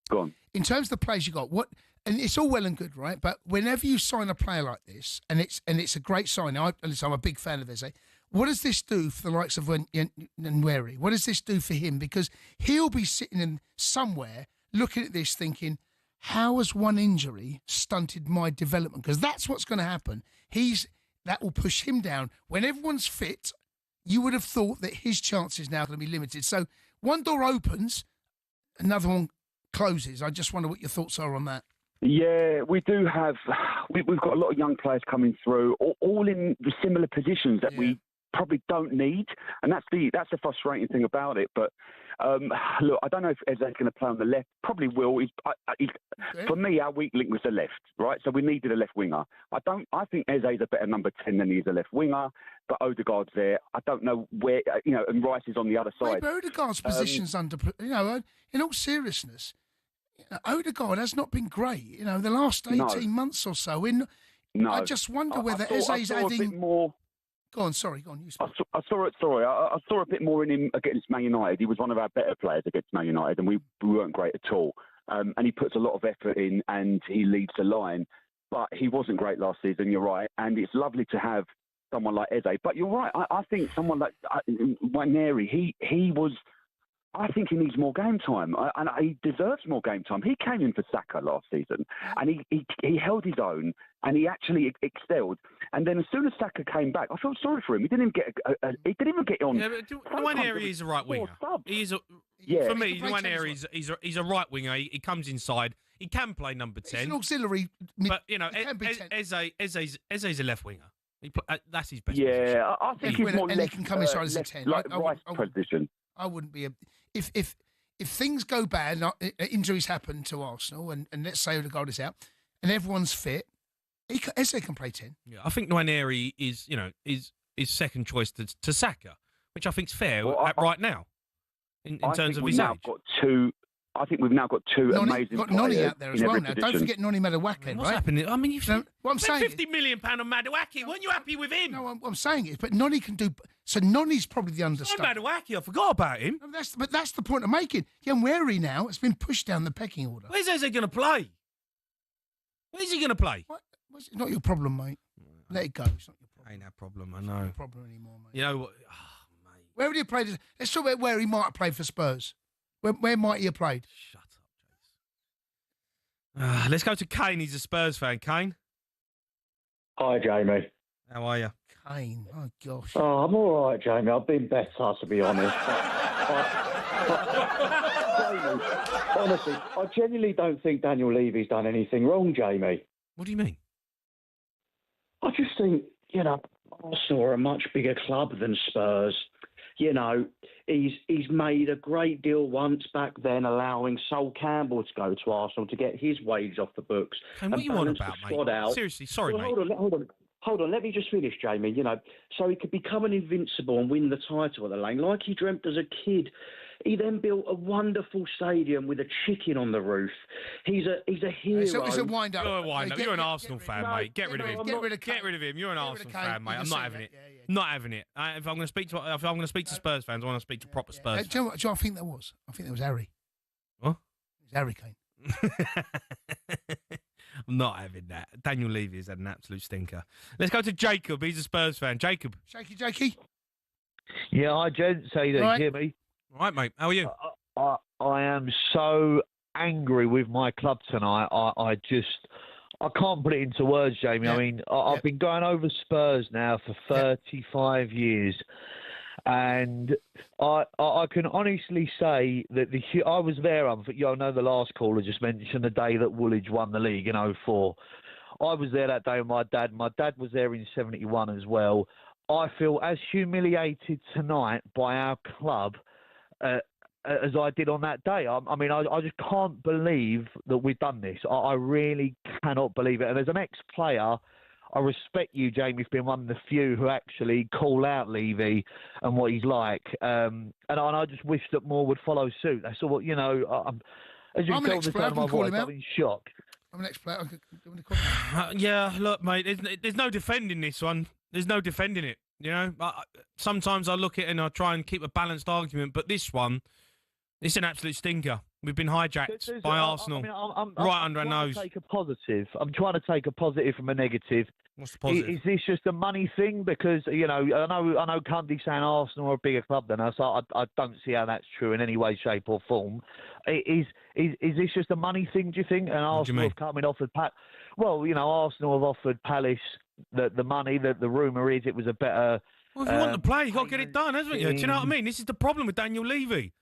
Go on. In terms of the players you got, and it's all well and good, right? But whenever you sign a player like this, and it's a great signing, I'm a big fan of Eze. What does this do for the likes of Nweri? What does this do for him? Because he'll be sitting in somewhere looking at this thinking, how has one injury stunted my development? Because that's what's going to happen. That will push him down. When everyone's fit, you would have thought that his chances now are going to be limited. So one door opens, another one closes. I just wonder what your thoughts are on that. Yeah, we do have. We've got a lot of young players coming through, all in the similar positions that we probably don't need, and that's the frustrating thing about it. But look, I don't know if Eze's going to play on the left. Probably will. For me, our weak link was the left, right? So we needed a left winger. I think Eze's a better number 10 than he is a left winger. But Odegaard's there. I don't know where, and Rice is on the other side. But Odegaard's position's under, in all seriousness, Odegaard has not been great. The last 18 months or so. I just wonder whether Eze's adding more. Go on, sorry. Go on. You speak. I saw a bit more in him against Man United. He was one of our better players against Man United, and we weren't great at all. And he puts a lot of effort in, and he leads the line. But he wasn't great last season. You're right, and it's lovely to have someone like Eze. But you're right. I think someone like Waneri, he was. I think he needs more game time, and he deserves more game time. He came in for Saka last season, and he held his own, and he actually excelled. And then as soon as Saka came back, I felt sorry for him. He didn't even get on. Yeah, but Nwaneri is a right winger. For me, Nwaneri he's a right winger. He comes inside. He can play number 10. He's an auxiliary. But Eze's a left winger. That's his best position. Yeah, I think he's more left. He can come inside as a 10. Like right position. I wouldn't be if things go bad, injuries happen to Arsenal, and let's say Odegaard is out, and everyone's fit, Eze can play 10. Yeah, I think Nwaneri is second choice to Saka, which I think's fair right now in terms of his age. I think we've now got two amazing got players Noni out there as well now. position. Don't forget Noni Madueke, right? What's happening? I mean, what I'm saying £50 million on Madueke. Weren't you happy with him? No, what I'm saying is, but Noni can do. So Noni's probably the understudy. Madueke, I forgot about him. No, that's the point I'm making. Yanweri now has been pushed down the pecking order. Where's Eze going to play? Where's he going to play? It's not your problem, mate. Let it go. It's not your problem. Ain't that problem, I know. It's not your problem anymore, mate. You know what? Oh, mate. Where would he have played? Let's talk about where he might have played for Spurs. Where might he have played? Shut up, Jason. Let's go to Kane. He's a Spurs fan. Kane? Hi, Jamie. How are you? Kane. Oh, gosh. Oh, I'm all right, Jamie. I've been better, to be honest. Jamie, honestly, I genuinely don't think Daniel Levy's done anything wrong, Jamie. What do you mean? I just think, Arsenal are a much bigger club than Spurs. you know, he's made a great deal once back then, allowing Sol Campbell to go to Arsenal to get his wage off the books. And what you on about, mate? Out. Seriously, sorry, mate. Hold on, let me just finish, Jamie. You know, so he could become an invincible and win the title at the Lane, like he dreamt as a kid. He then built a wonderful stadium with a chicken on the roof. He's a hero. It's a wind-up. You're a wind-up. You're an Arsenal fan, mate. Get rid of him. Get rid of him. You're an Arsenal fan, mate. I'm not having it. Not having it. If I'm going to speak to Spurs fans, I want to speak to proper Spurs fans. Do you know what I think that was? I think that was Harry. What? It was Harry Kane. I'm not having that. Daniel Levy has had an absolute stinker. Let's go to Jacob. He's a Spurs fan. Jacob. Jakey. Yeah, hi, gents. How you doing? Right. Hear me? All right, mate. How are you? I am so angry with my club tonight. I can't put it into words, Jamie. Yeah. I mean, I've been going over Spurs now for 35 years. And I can honestly say that I was there. I know the last caller just mentioned the day that Woolwich won the league in 2004. I was there that day with my dad. My dad was there in 1971 as well. I feel as humiliated tonight by our club as I did on that day. I mean, I just can't believe that we've done this. I really cannot believe it. And as an ex-player, I respect you, Jamie, for being one of the few who actually call out Levy and what he's like. And I just wish that more would follow suit. That's all. You know, as you can tell, the time of my voice, I'm in shock. I'm an ex-player. Yeah, look, mate, there's no defending this one. There's no defending it. You know, sometimes I look at it and I try and keep a balanced argument, but this one, it's an absolute stinker. We've been hijacked by Arsenal, right under our nose. I'm trying to take a positive from a negative. What's the positive? Is this just a money thing? Because, you know, I know Cundy's saying Arsenal are a bigger club than us. I don't see how that's true in any way, shape or form. Is this just a money thing, do you think? And Arsenal have come and offered well, you know, Arsenal have offered Palace the money. The rumour is it was a better... Well, if you want to play, you've got to get it done, haven't you? Do you know what I mean? This is the problem with Daniel Levy.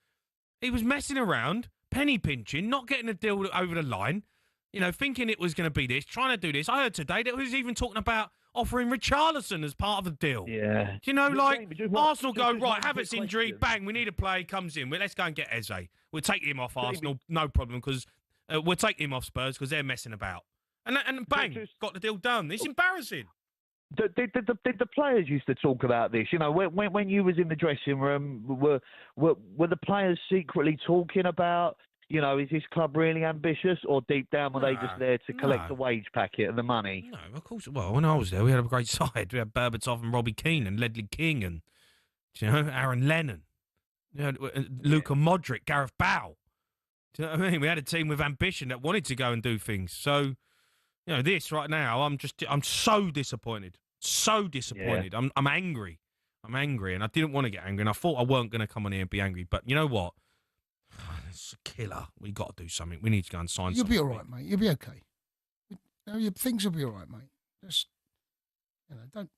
He was messing around, penny pinching, not getting a deal over the line, you know, thinking it was going to be this, trying to do this. I heard today that he was even talking about offering Richarlison as part of the deal. Yeah. Do you know, like, Arsenal go, right, Havertz injury, bang, we need a play, comes in. Well, let's go and get Eze. We'll take him off Arsenal, no problem, because we'll take him off Spurs because they're messing about. And bang, got the deal done. It's embarrassing. Did the players used to talk about this? You know, when you was in the dressing room, were the players secretly talking about, you know, is this club really ambitious, or deep down were they just there to collect the wage packet and the money? No, of course. Well, when I was there, we had a great side. We had Berbatov and Robbie Keane and Ledley King and, you know, Aaron Lennon, you know, Luka Modric, Gareth Bale. Do you know what I mean? We had a team with ambition that wanted to go and do things. So, you know, this right now, I'm so disappointed. So disappointed. Yeah. I'm angry. I'm angry, and I didn't want to get angry, and I thought I weren't going to come on here and be angry. But you know what? It's a killer. We got to do something. We need to go and sign. You'll be all right, mate. You'll be okay. Things will be all right, mate. Just, you know, don't.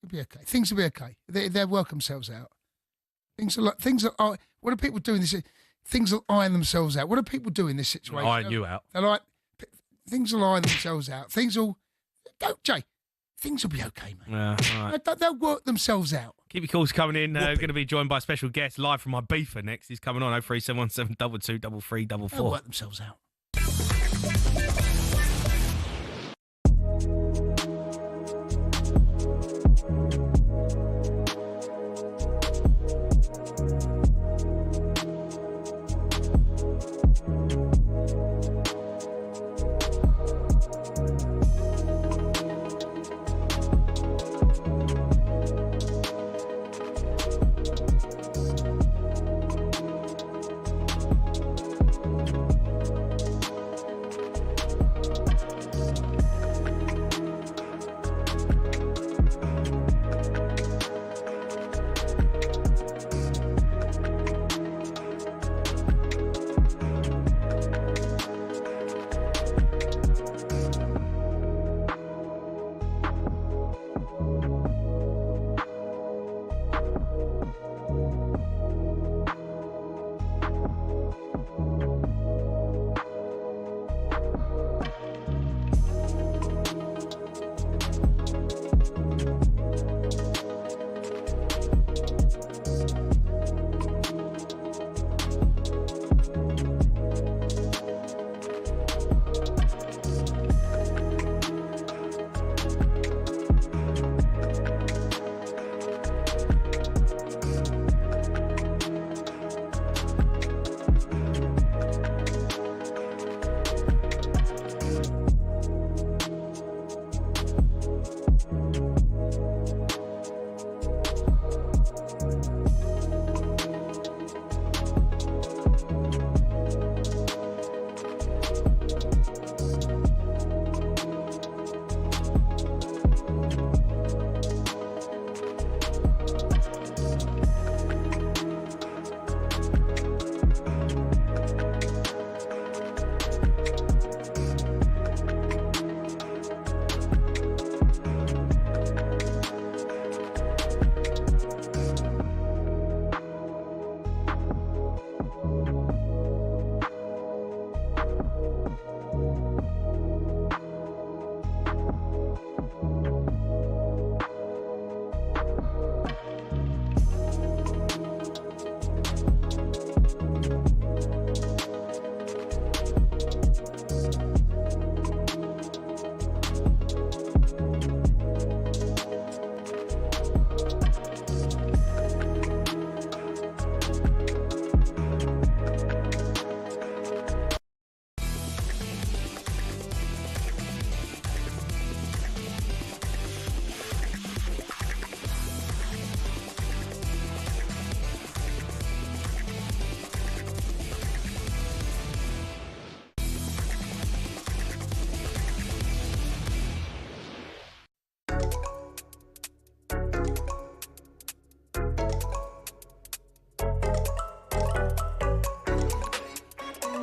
You'll be okay. Things will be okay. They'll work themselves out. Things are. What are people doing this? Things will iron themselves out. What do people do in this situation? Iron you out. They're like, things will iron themselves out. Things will. Don't, Jay. Things will be okay, mate. Yeah, all right. They'll work themselves out. Keep your calls coming in. We're going to be joined by a special guest live from my beefer next. He's coming on 03717 22 3344. They'll work themselves out.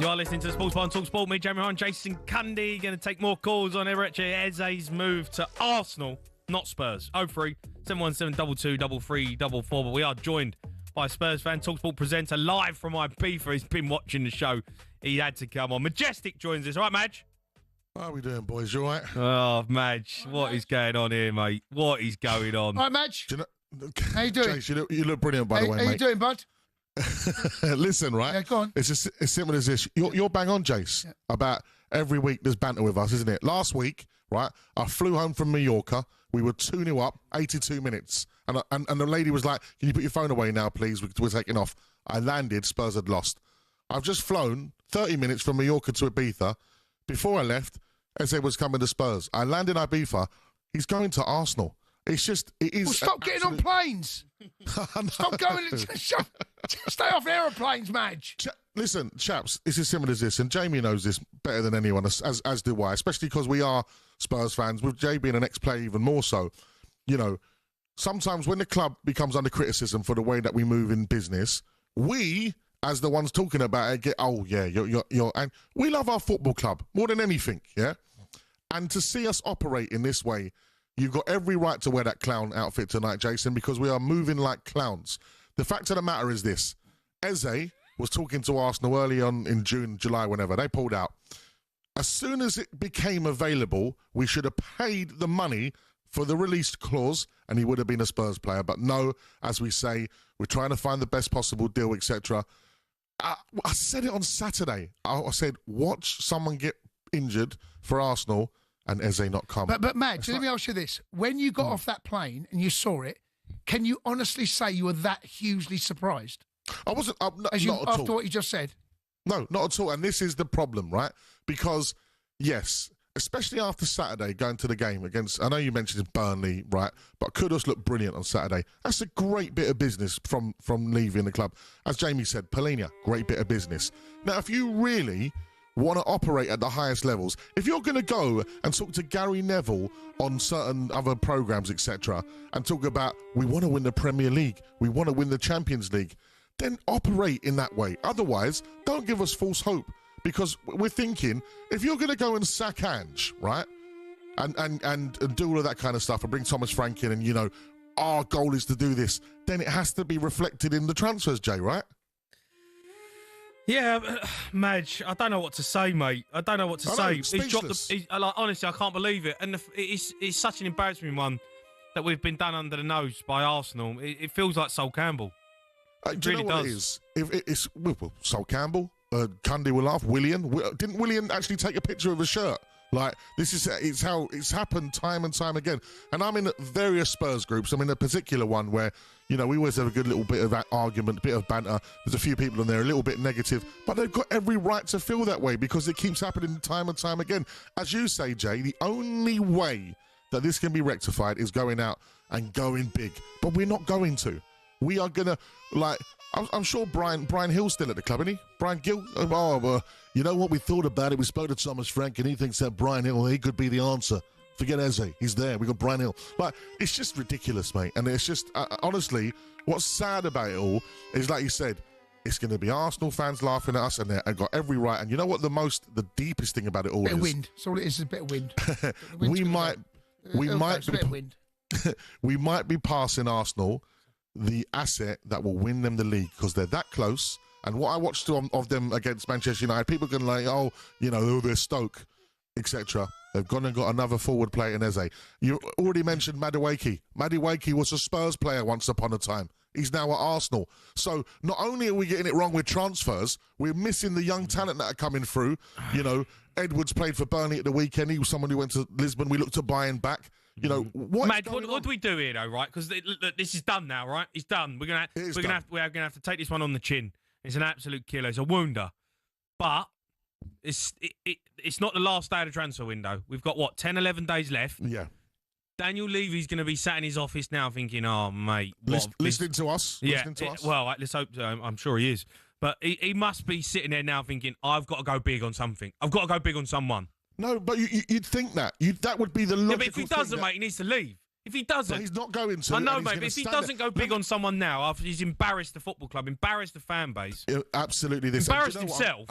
You are listening to the Sports Bar on talkSPORT. Me, Jamie O'Hara, and Jason Cundy. Going to take more calls on Eberechi Eze's move to Arsenal, not Spurs. 03 717 22 3344. But we are joined by Spurs fan, talkSPORT presenter, live from Ibiza. He's been watching the show. He had to come on. Majestic joins us. All right, Madge? How are we doing, boys? You all right? Oh, Madge, what is going on here, mate? What is going on? All right, Madge. Do you know, How you doing? Chase, you look brilliant, by the way, How mate. you doing, bud? Listen, right? Yeah, go on. It's as simple as this. You're bang on, Jace, about every week there's banter with us, isn't it? Last week, right, I flew home from Mallorca. We were 2-0 up, 82 minutes. And the lady was like, can you put your phone away now, please? We're taking off. I landed, Spurs had lost. I've just flown 30 minutes from Mallorca to Ibiza. Before I left, Eze was coming to Spurs. I landed in Ibiza. He's going to Arsenal. It's just, it is... Well, stop getting on planes. Stop going... Stay off aeroplanes, Madge. Listen, chaps, it's as simple as this, and Jamie knows this better than anyone, as do I, especially because we are Spurs fans, with Jay being an ex-player even more so. You know, sometimes when the club becomes under criticism for the way that we move in business, we, as the ones talking about it, get, oh, yeah, you're... And we love our football club more than anything, yeah? And to see us operate in this way, you've got every right to wear that clown outfit tonight, Jason, because we are moving like clowns. The fact of the matter is this. Eze was talking to Arsenal early on in June, July, whenever. They pulled out. As soon as it became available, we should have paid the money for the release clause, and he would have been a Spurs player. But no, as we say, we're trying to find the best possible deal, etc. I said it on Saturday. I said, watch someone get injured for Arsenal and Eze not come. But Madge, let me ask you this. When you got off that plane and you saw it, can you honestly say you were that hugely surprised? I wasn't, not at all. After what you just said? No, not at all. And this is the problem, right? Because, yes, especially after Saturday, going to the game against, I know you mentioned Burnley, right? But Kudus looked brilliant on Saturday. That's a great bit of business from leaving the club. As Jamie said, Polina, great bit of business. Now, if you really want to operate at the highest levels, if you're going to go and talk to Gary Neville on certain other programmes, etc., and talk about, we want to win the Premier League, we want to win the Champions League, then operate in that way. Otherwise, don't give us false hope, because we're thinking, if you're going to go and sack Ange, right, and do all of that kind of stuff and bring Thomas Frank in and, you know, our goal is to do this, then it has to be reflected in the transfers, Jay, right? Yeah, Madge, I don't know what to say, mate. I don't know what to say. He's dropped honestly, I can't believe it. And it's such an embarrassing one that we've been done under the nose by Arsenal. It feels like Sol Campbell. Do you know what it is? It's Sol Campbell, Cundy will laugh, Willian. Didn't Willian actually take a picture of a shirt? Like, it's how it's happened time and time again. And I'm in various Spurs groups. I'm in a particular one where, you know, we always have a good little bit of that argument, bit of banter. There's a few people in there a little bit negative, but they've got every right to feel that way because it keeps happening time and time again. As you say, Jay, the only way that this can be rectified is going out and going big. But we're not going to. We are going to, like, I'm sure Brian Hill's still at the club, isn't he? Brian Gill? You know what? We thought about it. We spoke to Thomas Frank, and he thinks that Brian Hill, he could be the answer. Forget Eze. He's there. We got Brian Hill. Like, it's just ridiculous, mate. And it's just, honestly, what's sad about it all is, like you said, it's going to be Arsenal fans laughing at us, and they've got every right. And you know what the deepest thing about it all is? A bit of wind. That's all it is a bit of wind. we might be passing Arsenal the asset that will win them the league because they're that close. And what I watched of them against Manchester United, people can like, oh, you know, they're Stoke, etc. They've gone and got another forward player in Eze. You already mentioned Madueke. Madueke was a Spurs player once upon a time. He's now at Arsenal. So not only are we getting it wrong with transfers, we're missing the young talent that are coming through. You know, Edwards played for Burnley at the weekend. He was someone who went to Lisbon. We looked to buy him back. You know, what do we do here, though, right? Because this is done now, right? It's done. We're gonna have to take this one on the chin. It's an absolute killer. It's a wounder, but it's not the last day of the transfer window. We've got 10, 11 days left. Yeah. Daniel Levy's going to be sat in his office now, thinking, "Oh, mate, listening to us." Yeah. Listening to us. Well, let's hope. I'm sure he is, but he must be sitting there now, thinking, "I've got to go big on something. I've got to go big on someone." No, but you'd think that. That would be the logical thing. Yeah, but if he doesn't, mate, he needs to leave. If he doesn't... But he's not going to. I know, mate, but if he doesn't go big on someone now, after he's embarrassed the football club, embarrassed the fan base... Absolutely. Embarrassed himself...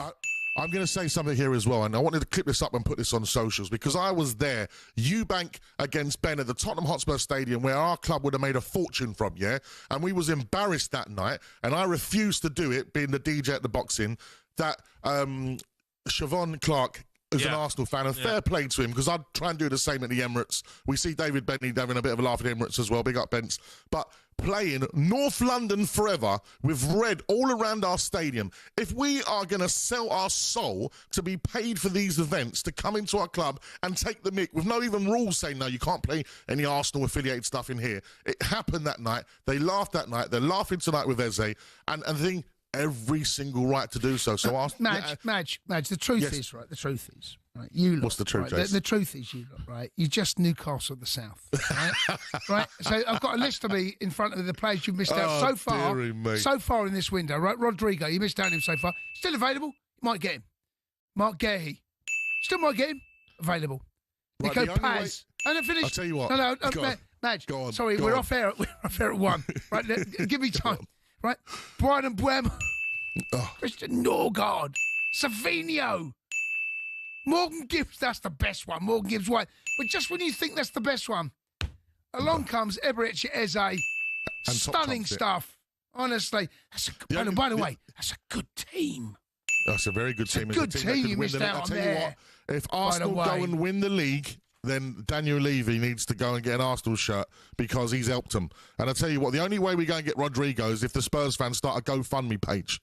I'm going to say something here as well, and I wanted to clip this up and put this on socials because I was there, Eubank against Ben at the Tottenham Hotspur Stadium, where our club would have made a fortune from, yeah? And we was embarrassed that night, and I refused to do it, being the DJ at the boxing, that Siobhan Clark is an Arsenal fan, and fair play to him, because I'd try and do the same at the Emirates. We see David Bentley having a bit of a laugh at the Emirates as well, big up Bents. But playing North London forever with red all around our stadium, if we are going to sell our soul to be paid for these events, to come into our club and take the mick, with no even rules saying, no, you can't play any Arsenal-affiliated stuff in here. It happened that night. They laughed that night. They're laughing tonight with Eze, and the thing, every single right to do so. So, Madge, the truth is, right, the truth is, right, you lot, what's the truth, right, the truth is, you lot, right, you're just Newcastle of the South, right? Right? So I've got a list of me in front of the players you've missed out so far in this window, right? Rodrigo, you missed out on him so far. Still available? You might get him. Mark Gahey, still might get him. Available. Right, Nico Paz. And I finished. I'll tell you what. No, Madge, sorry, we're off air at 1. Right, give me time. Right, Brian Mbeumo, Christian Norgard, Savinho, Morgan Gibbs, that's the best one, Morgan Gibbs White. But just when you think that's the best one, along comes Eberechi Eze. Stunning stuff, honestly. That's a good, by the way, that's a good team. That's a very good team. It's a good team you missed out on there. If Arsenal go and win the league, then Daniel Levy needs to go and get an Arsenal shirt because he's helped them. And I tell you what, the only way we go and get Rodrigo is if the Spurs fans start a GoFundMe page.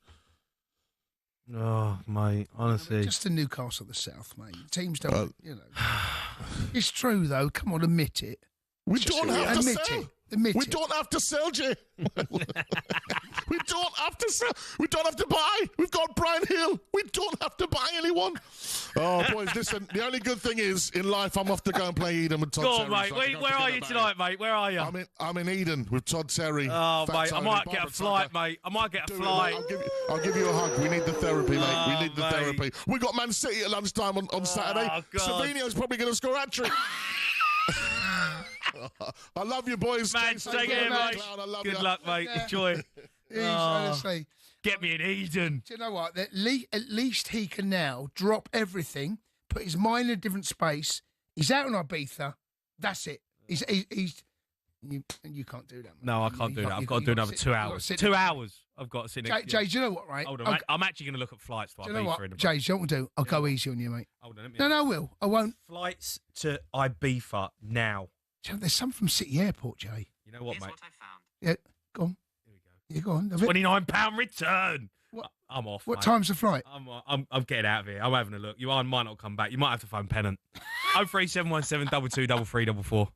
Oh, mate, honestly. Just the Newcastle of the South, mate. Teams don't, It's true, though. Come on, admit it. We don't have to sell. Admit we it. don't have to sell, Jay. We don't have to sell. We don't have to buy. We've got Brian Hill. We don't have to buy anyone. Oh, boys, listen, the only good thing is, in life, I'm off to go and play Eden with Todd Terry. Go on, mate. Where are you tonight, mate? Where are you? I'm in Eden with Todd Terry. Oh, mate, I might get a flight, mate. I might get a flight. I'll give you a hug. We need the therapy, mate. We need the therapy. We got Man City at lunchtime on Saturday. Savinho's probably going to score a hat-trick. I love you, boys. Man, take care, mate. Good luck, mate. Enjoy. Honestly. Get me in Eden. Do you know what? At least he can now drop everything, put his mind in a different space. He's out on Ibiza. That's it. You can't do that, mate. No, I can't do that. I've got to do another 2 hours. 2 hours. I've got to sit next to you. Jay, do you know what, right? Hold on. I'm actually going to look at flights to Ibiza. Do you know what, in a Jay, do you know what we'll do? I'll go easy on you, mate. Hold on. No, I will. I won't. Flights to Ibiza now. There's some from City Airport, Jay. You know what, mate? What I found. Yeah, go on. Here we go. Yeah, go on. £29 return. What? I'm off. What mate. time's the flight? I'm getting out of here. I'm having a look. You might not come back. You might have to phone Pennant. 03717 22 3344.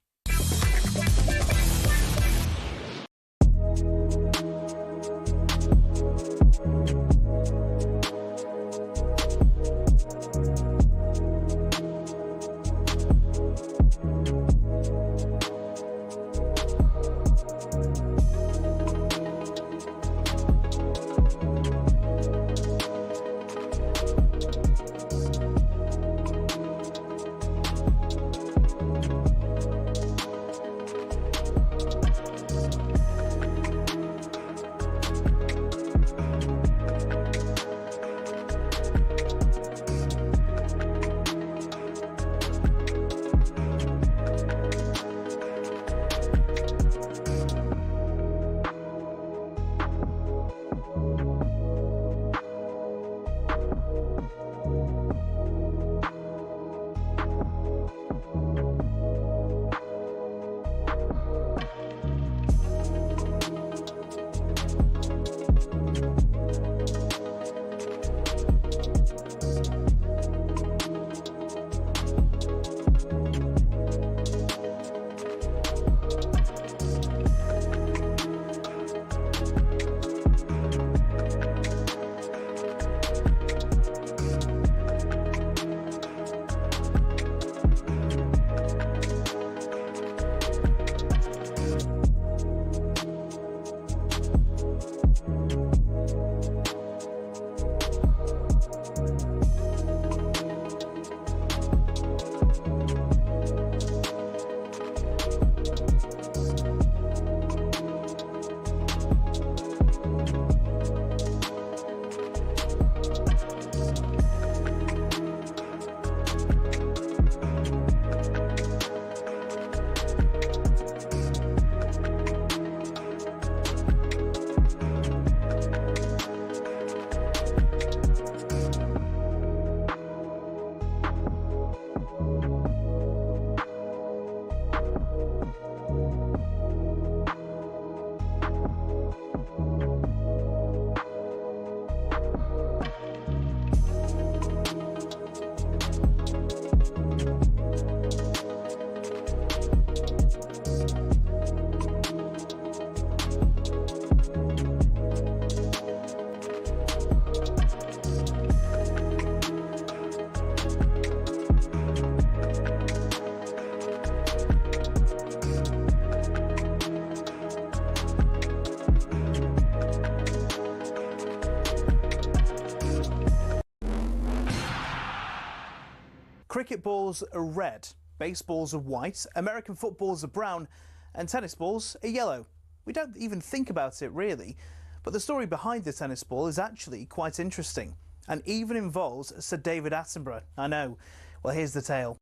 Cricket balls are red, baseballs are white, American footballs are brown, and tennis balls are yellow. We don't even think about it really, but the story behind the tennis ball is actually quite interesting and even involves Sir David Attenborough. I know. Well, here's the tale.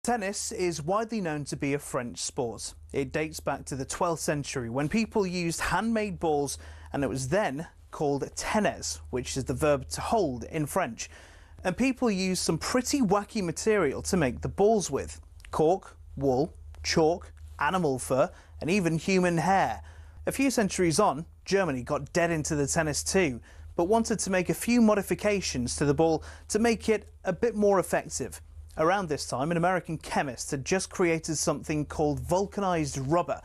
Tennis is widely known to be a French sport. It dates back to the 12th century when people used handmade balls, and it was then called tennis, which is the verb to hold in French. And people used some pretty wacky material to make the balls with. Cork, wool, chalk, animal fur, and even human hair. A few centuries on, Germany got dead into the tennis too, but wanted to make a few modifications to the ball to make it a bit more effective. Around this time, an American chemist had just created something called vulcanized rubber.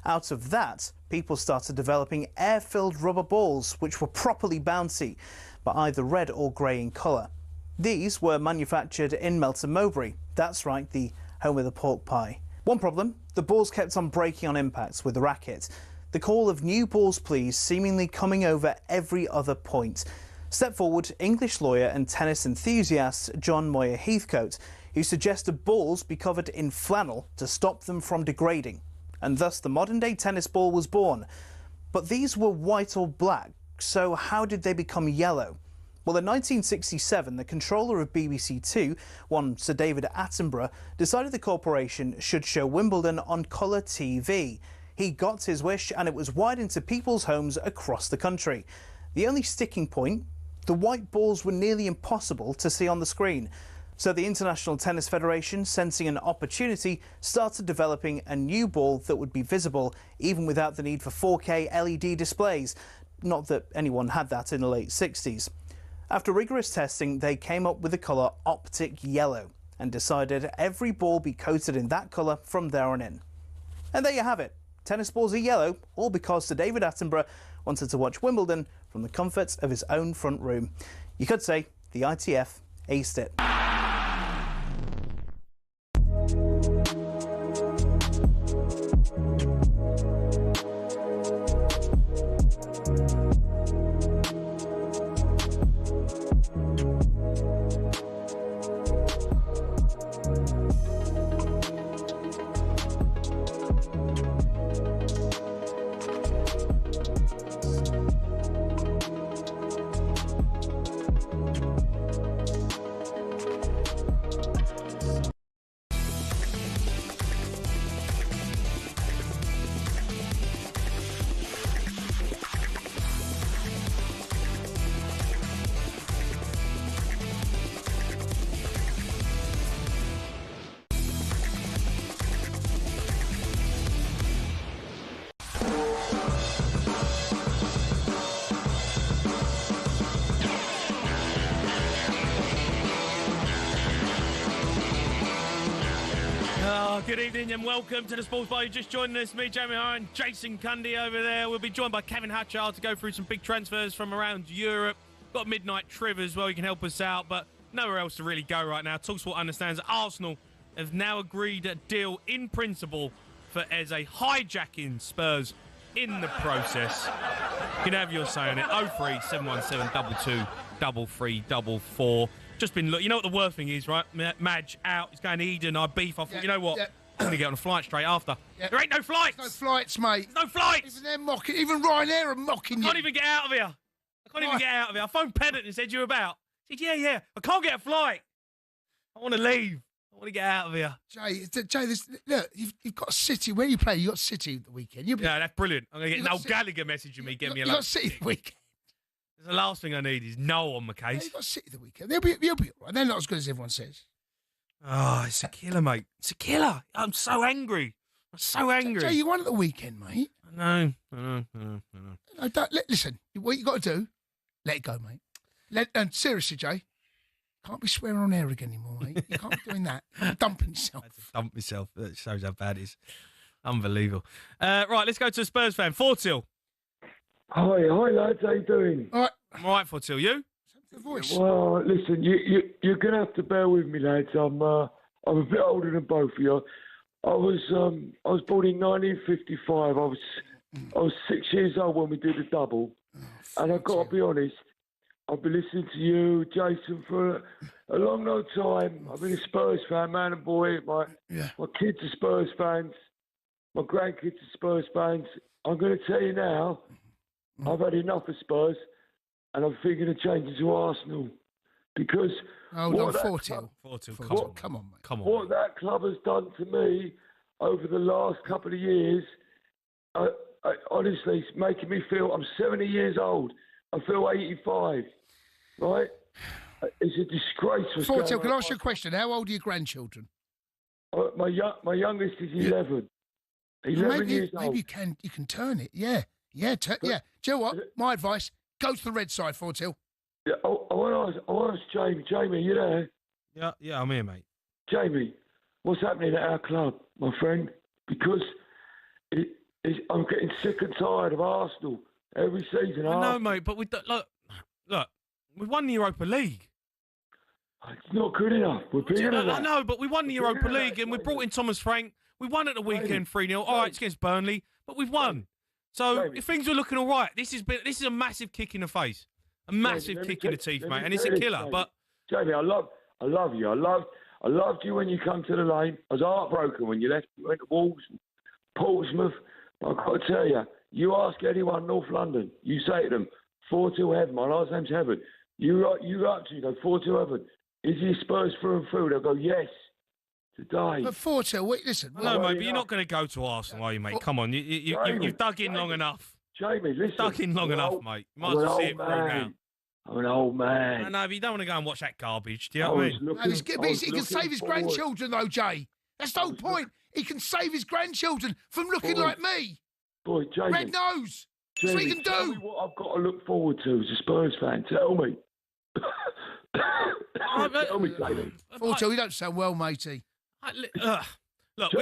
Out of that, people started developing air-filled rubber balls, which were properly bouncy, but either red or grey in colour. These were manufactured in Melton Mowbray. That's right, the home of the pork pie. One problem, the balls kept on breaking on impacts with the racket. The call of new balls please seemingly coming over every other point. Step forward English lawyer and tennis enthusiast John Moyer Heathcote, who suggested balls be covered in flannel to stop them from degrading. And thus the modern-day tennis ball was born. But these were white or black, so how did they become yellow? Well, in 1967, the controller of BBC Two, one Sir David Attenborough, decided the corporation should show Wimbledon on colour TV. He got his wish, and it was wide into people's homes across the country. The only sticking point, the white balls were nearly impossible to see on the screen. So the International Tennis Federation, sensing an opportunity, started developing a new ball that would be visible even without the need for 4K LED displays. Not that anyone had that in the late 60s. After rigorous testing, they came up with the colour optic yellow and decided every ball be coated in that colour from there on in. And there you have it. Tennis balls are yellow, all because Sir David Attenborough wanted to watch Wimbledon from the comfort of his own front room. You could say the ITF aced it. Good evening and welcome to the Sports Bar. You're just joining us, me, Jamie O'Hara, and Jason Cundy over there. We'll be joined by Kevin Hatchard to go through some big transfers from around Europe. Got Midnight Triv as well, you can help us out, but nowhere else to really go right now. talkSPORT understands that Arsenal have now agreed a deal in principle for Eze, hijacking Spurs in the process. You can have your say on it. 03717 22 Just been, look, you know what the worst thing is, right? Madge out, he's going to Eden, I beef. I thought, you know what? I'm going to get on a flight straight after. There ain't no flights. There's no flights, mate. There's no flights. Even they're mocking. Even Ryanair are mocking you. I can't even get out of here. I phoned Pennant and said, you about? I said, yeah. I can't get a flight. I want to leave. I want to get out of here. Jay, look, you've got City. Where you play? You got City the weekend. Yeah, that's brilliant. I'm going to get Noel Gallagher messaging me, get me a You got City the weekend. The last thing I need is Noel on my case. Yeah, you got City the weekend. You'll be all right. They're not as good as everyone says. Oh, it's a killer, mate. It's a killer. I'm so angry. Jay, you won at the weekend, mate. I know. No, listen, what you got to do, let it go, mate. And seriously, Jay, can't be swearing on air again anymore, mate. You can't be doing that. Dumping yourself. I had to dump myself. That shows how bad it is. Unbelievable. Right, let's go to a Spurs fan. Fortil. Hi, lads. How you doing? All right. I'm all right, Fortil. You? The voice. Well, listen, you're gonna have to bear with me, lads. I'm a bit older than both of you. I was born in 1955. I was 6 years old when we did the double, and I've got to be honest. I've been listening to you, Jason, for a long, long time. I've been a Spurs fan, man and boy. My kids are Spurs fans. My grandkids are Spurs fans. I'm going to tell you now, I've had enough of Spurs, and I'm thinking of changing to Arsenal. Because Hold on, 4-2. Come on, mate. What that club has done to me over the last couple of years, I honestly, it's making me feel, I'm 70 years old. I feel 85, right? It's a disgrace. 4-2, can I ask you a question? How old are your grandchildren? My youngest is 11. 11 years old. Maybe you can turn it, yeah. Yeah, Do you know what? My advice, go to the red side, 4-2. Yeah, I want to ask Jamie. Jamie, you there? Yeah, I'm here, mate. Jamie, what's happening at our club, my friend? Because I'm getting sick and tired of Arsenal every season. I know, mate, but look, we won the Europa League. It's not good enough. We're bigger than that. I know, but we won the Europa League and we brought in Thomas Frank. We won at the weekend 3-0. All right, it's against Burnley, but we've won. So if things are looking all right, this is a massive kick in the face. A massive kick in the teeth, mate, and it's a killer. But Jamie, I love you. I loved you when you come to the lane. I was heartbroken when you left. You went to Wolves, Portsmouth. But I've got to tell you, you ask anyone in North London, you say to them, 4-2 Heaven. My last name's Heaven. You go up to you, go 4-2 Heaven. Is he Spurs through and through? They'll go, yes. Today. But 4-2, wait, listen. No, mate, but you're not going to go to Arsenal, are you, mate? Come on, you've dug in long enough. Jamie, listen. Dug in long enough, mate. You might as well see it through now. I'm an old man. I know, but you don't want to go and watch that garbage. Do you know what I mean? No, he can save his grandchildren, though, Jay. That's the whole point. He can save his grandchildren from looking like me. Boy, Jamie. Red nose. That's what he can tell do. Me what I've got to look forward to as a Spurs fan. Tell me. Tell me, Jamie. 4-2, you don't sound well, matey. Look,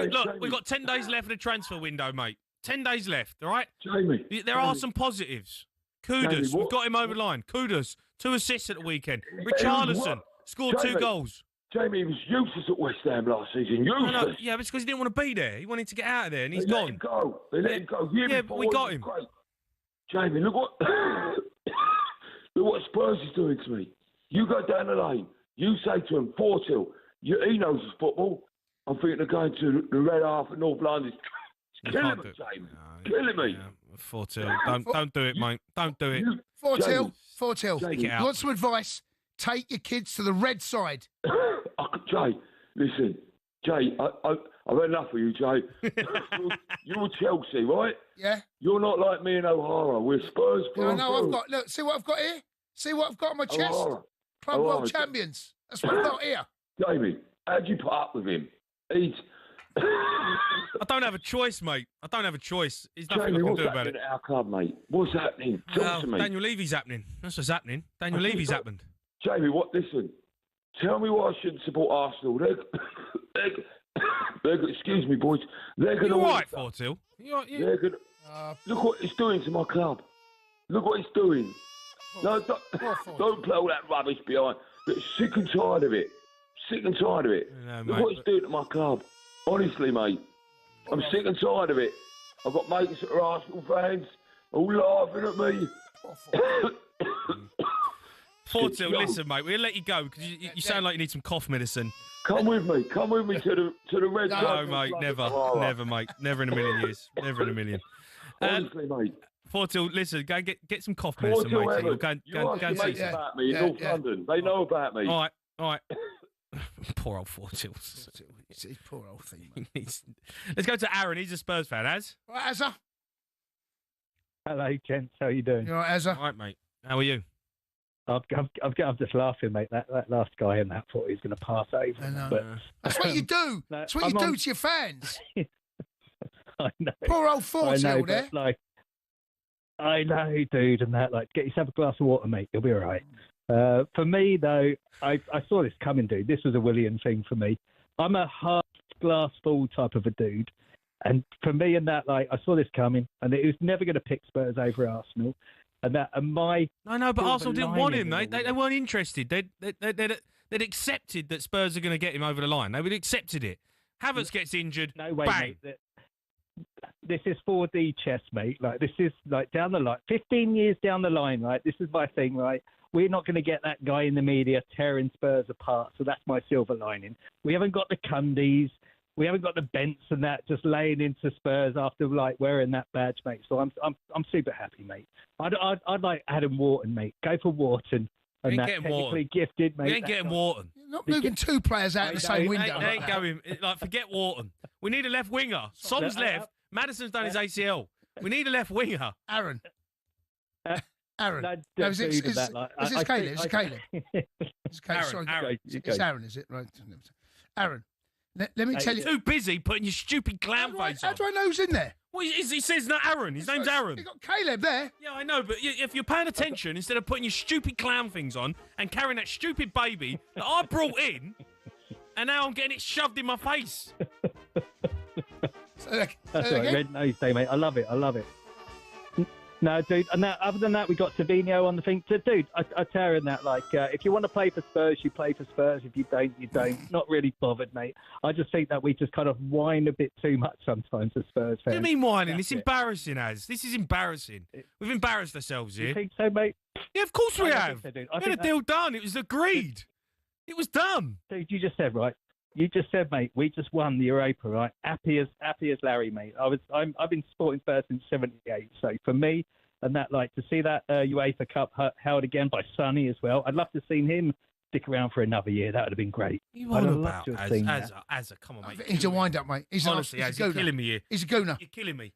we've got 10 days left of the transfer window, mate. 10 days left, all right? Jamie. There are some positives. Kudus, we've got him over the line. Kudus, 2 assists at the weekend. Richarlison scored 2 goals. Jamie, he was useless at West Ham last season. Useless. No, yeah, but it's because he didn't want to be there. He wanted to get out of there, and he's gone. They let him go. Yeah, but we got him. Great. Jamie, look what Spurs is doing to me. You go down the lane. You say to him, 4-2. He knows his football. I'm thinking of going to the red half of North London. Killing me, Jamie. Killing me. 4-2. Don't do it, mate. Don't do it. 4-2. 4-2. You want some advice? Take your kids to the red side. Jay, listen. Jay, I've had enough of you, Jay. You're Chelsea, right? Yeah. You're not like me and O'Hara. We're Spurs. No, I've got. Look, see what I've got here. See what I've got on my chest. O'Hara. Club World Champions. That's what I've got here. Jamie, how'd you put up with him? He's. I don't have a choice, mate. I don't have a choice. There's nothing Jamie, I can do about what's it. happening at our club, mate? What's happening? Talk to me. Daniel Levy's happening. That's what's happening. Daniel Levy's happened. Jamie, listen. Tell me why I shouldn't support Arsenal. Excuse me, boys. They're going to win. You're right, 4-2. They're going look what it's doing to my club. Look what it's doing. No, don't play all that rubbish behind. But sick and tired of it. Sick and tired of it. No, look mate, what it's doing to my club. Honestly, mate. I'm sick and tired of it. I've got mates that are Arsenal fans all laughing at me. 4-2. Listen, mate, we'll let you go because you sound like you need some cough medicine. Come with me. Come with me to the red side. No, mate, never, mate. Never in a million years. Never in a million. Honestly, mate. 4-2, listen, go and get some cough medicine, mate. You go and see mates about me in North London. They know about me. All right. Poor old 4-2. Poor old thing, mate. Let's go to Aaron. He's a Spurs fan. Right, Azza. Hello, gents. How you doing? You all right, Azza? All right, mate. How are you? I'm just laughing, mate. That last guy in that thought he was going to pass over. I know. But, that's what you do. That's what you do to your fans. I know. Poor old 4-2 there. Like, I know, dude, and that. Like, get yourself a glass of water, mate. You'll be all right. For me, though, I saw this coming, dude. This was a Willian thing for me. I'm a half glass full type of a dude. And for me and that, like, I saw this coming, and it was never going to pick Spurs over Arsenal. And my... No, but Arsenal didn't want him, mate. They weren't interested. They'd accepted that Spurs are going to get him over the line. They would have accepted it. Havertz gets injured. No way, bang. Mate. This is 4D chess, mate. Like, this is, like, down the line. 15 years down the line, right? This is my thing, right? we're not going to get that guy in the media tearing Spurs apart. So that's my silver lining. We haven't got the Cundys. We haven't got the Bents and that just laying into Spurs after like wearing that badge, mate. So I'm super happy, mate. I'd like Adam Wharton, mate. Go for Wharton. And that technically gifted, mate. We ain't getting Wharton. You're not moving two players out of the same window. They ain't going. Like, forget Wharton. We need a left winger. Som's left. Madison's done his ACL. We need a left winger. Aaron. Aaron. No, is this Caleb? Is it Caleb? It's Caleb. Aaron. It's Aaron, is it? Right. Aaron, let me tell you. You're too busy putting your stupid clown face on. How do I know who's in there? Well, he says not Aaron. His name's Aaron. You got Caleb there. Yeah, I know, but if you're paying attention, instead of putting your stupid clown things on and carrying that stupid baby that I brought in, and now I'm getting it shoved in my face. That's right, Red Nose Day, mate. I love it. No, dude. And other than that, we got Savino on the thing. Dude, I tell you that, like, if you want to play for Spurs, you play for Spurs. If you don't, you don't. Not really bothered, mate. I just think that we just kind of whine a bit too much sometimes as Spurs fans. What do you mean whining? It's embarrassing, Az. This is embarrassing. We've embarrassed ourselves here. You think so, mate? Yeah, of course we have. So, we had a deal done. It was agreed. It was done. Dude, you just said, right? You just said, mate, we just won the Europa, right? Happy as Larry, mate. I've been supporting Spurs since '78. So for me, and that, like, to see that UEFA Cup held again by Sonny as well, I'd love to have seen him stick around for another year. That would have been great. You on about Az? Come on, mate. He's a wind-up, mate. Honestly, Az, you're killing me here. He's a gooner. You're killing me.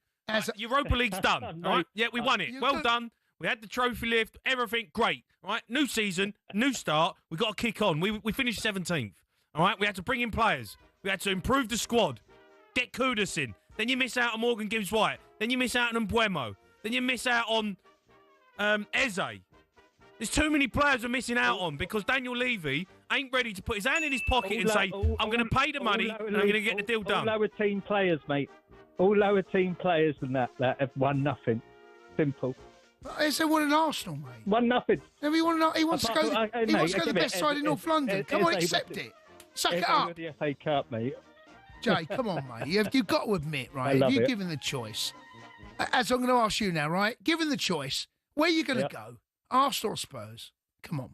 Europa League's done, all right? Yeah, we won it. Well done. We had the trophy lift, everything great, right? New season, new start. We got to kick on. We finished 17th, all right? We had to bring in players. We had to improve the squad. Get Kudus in. Then you miss out on Morgan Gibbs-White. Then you miss out on Mbuemo. Then you miss out on Eze. There's too many players we're missing out on because Daniel Levy ain't ready to put his hand in his pocket and say, I'm going to pay the money and I'm going to get the deal done. All lower team players, mate. All lower team players than that have won nothing. Simple. Eze won an Arsenal, mate. 1-0. No, he wants to go to the best side in North London. Come on, accept it. Suck it up. The FA Cup, mate. Jay, come on, mate. You've got to admit, right? If you're given the choice, as I'm going to ask you now, right? Given the choice, where are you going to go? Arsenal or Spurs? Come on.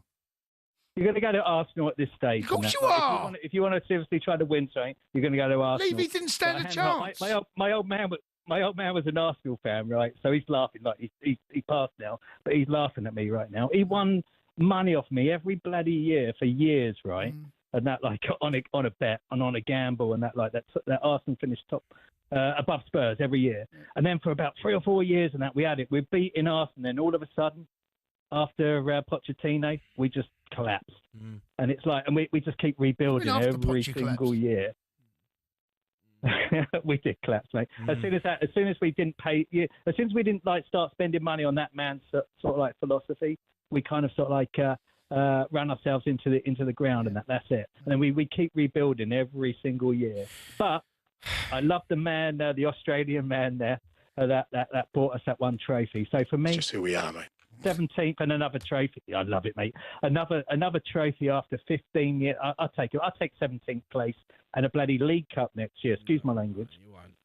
You're going to go to Arsenal at this stage. Of course you are. If you want to seriously try to win something, you're going to go to Arsenal. Levy didn't stand a chance. My old man was an Arsenal fan, right? So he's laughing. Like he passed now, but he's laughing at me right now. He won money off me every bloody year for years, right? And that, like, on a bet and on a gamble, and that, like, that Arsenal finished top above Spurs every year. And then for about 3 or 4 years and that, we had it. We're beating Arsenal. Then all of a sudden, after Pochettino, we just collapsed. And it's like, and we just keep rebuilding every single year. We did collapse, mate. As soon as we didn't like start spending money on that man's sort of like philosophy, we kind of sort of like ran ourselves into the ground, and that's it. And then we keep rebuilding every single year. But I love the man, the Australian man there, that brought us that one trophy. So for me, it's just who we are, mate. 17th and another trophy. I love it, mate. Another trophy after 15 years. I'll take it. I'll take 17th place and a bloody League Cup next year. Excuse my language.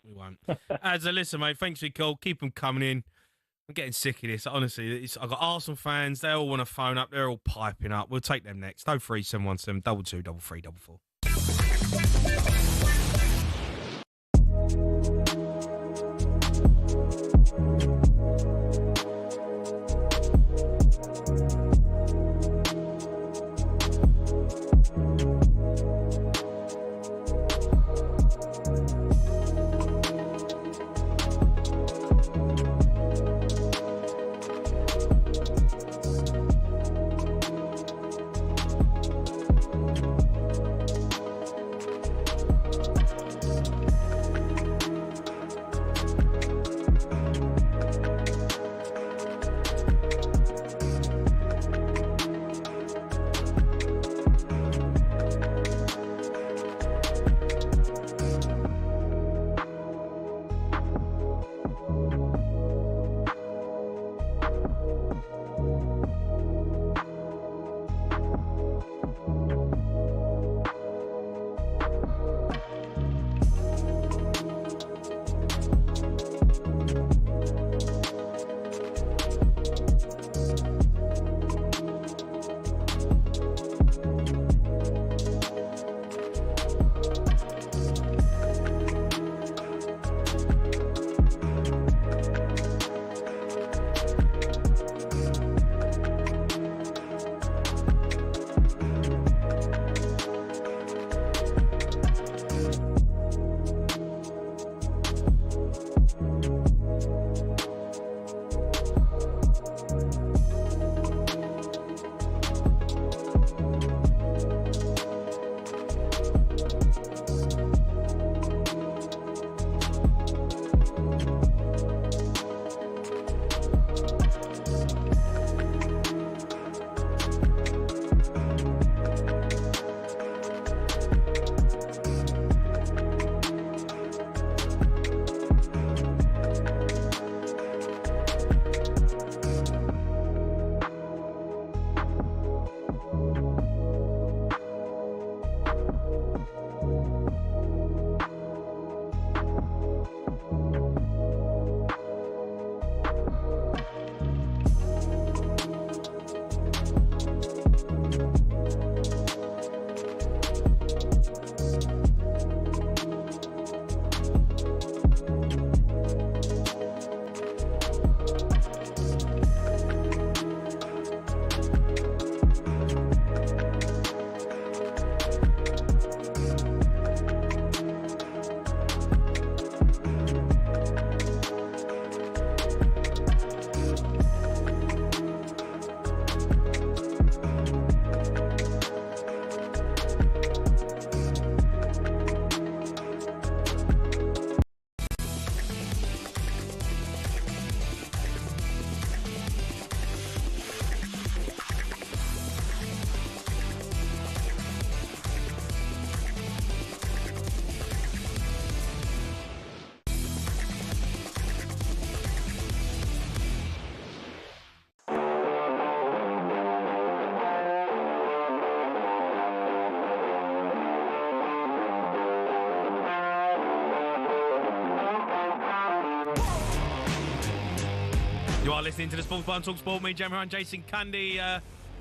We won't. As a listen, mate, thanks for your call. Keep them coming in. I'm getting sick of this. Honestly, I've got Arsenal fans. They all want to phone up. They're all piping up. We'll take them next. 03717 22 3344. You are listening to the Sports Bar on talkSPORT. Me, Jamie O'Hara, and Jason Cundy.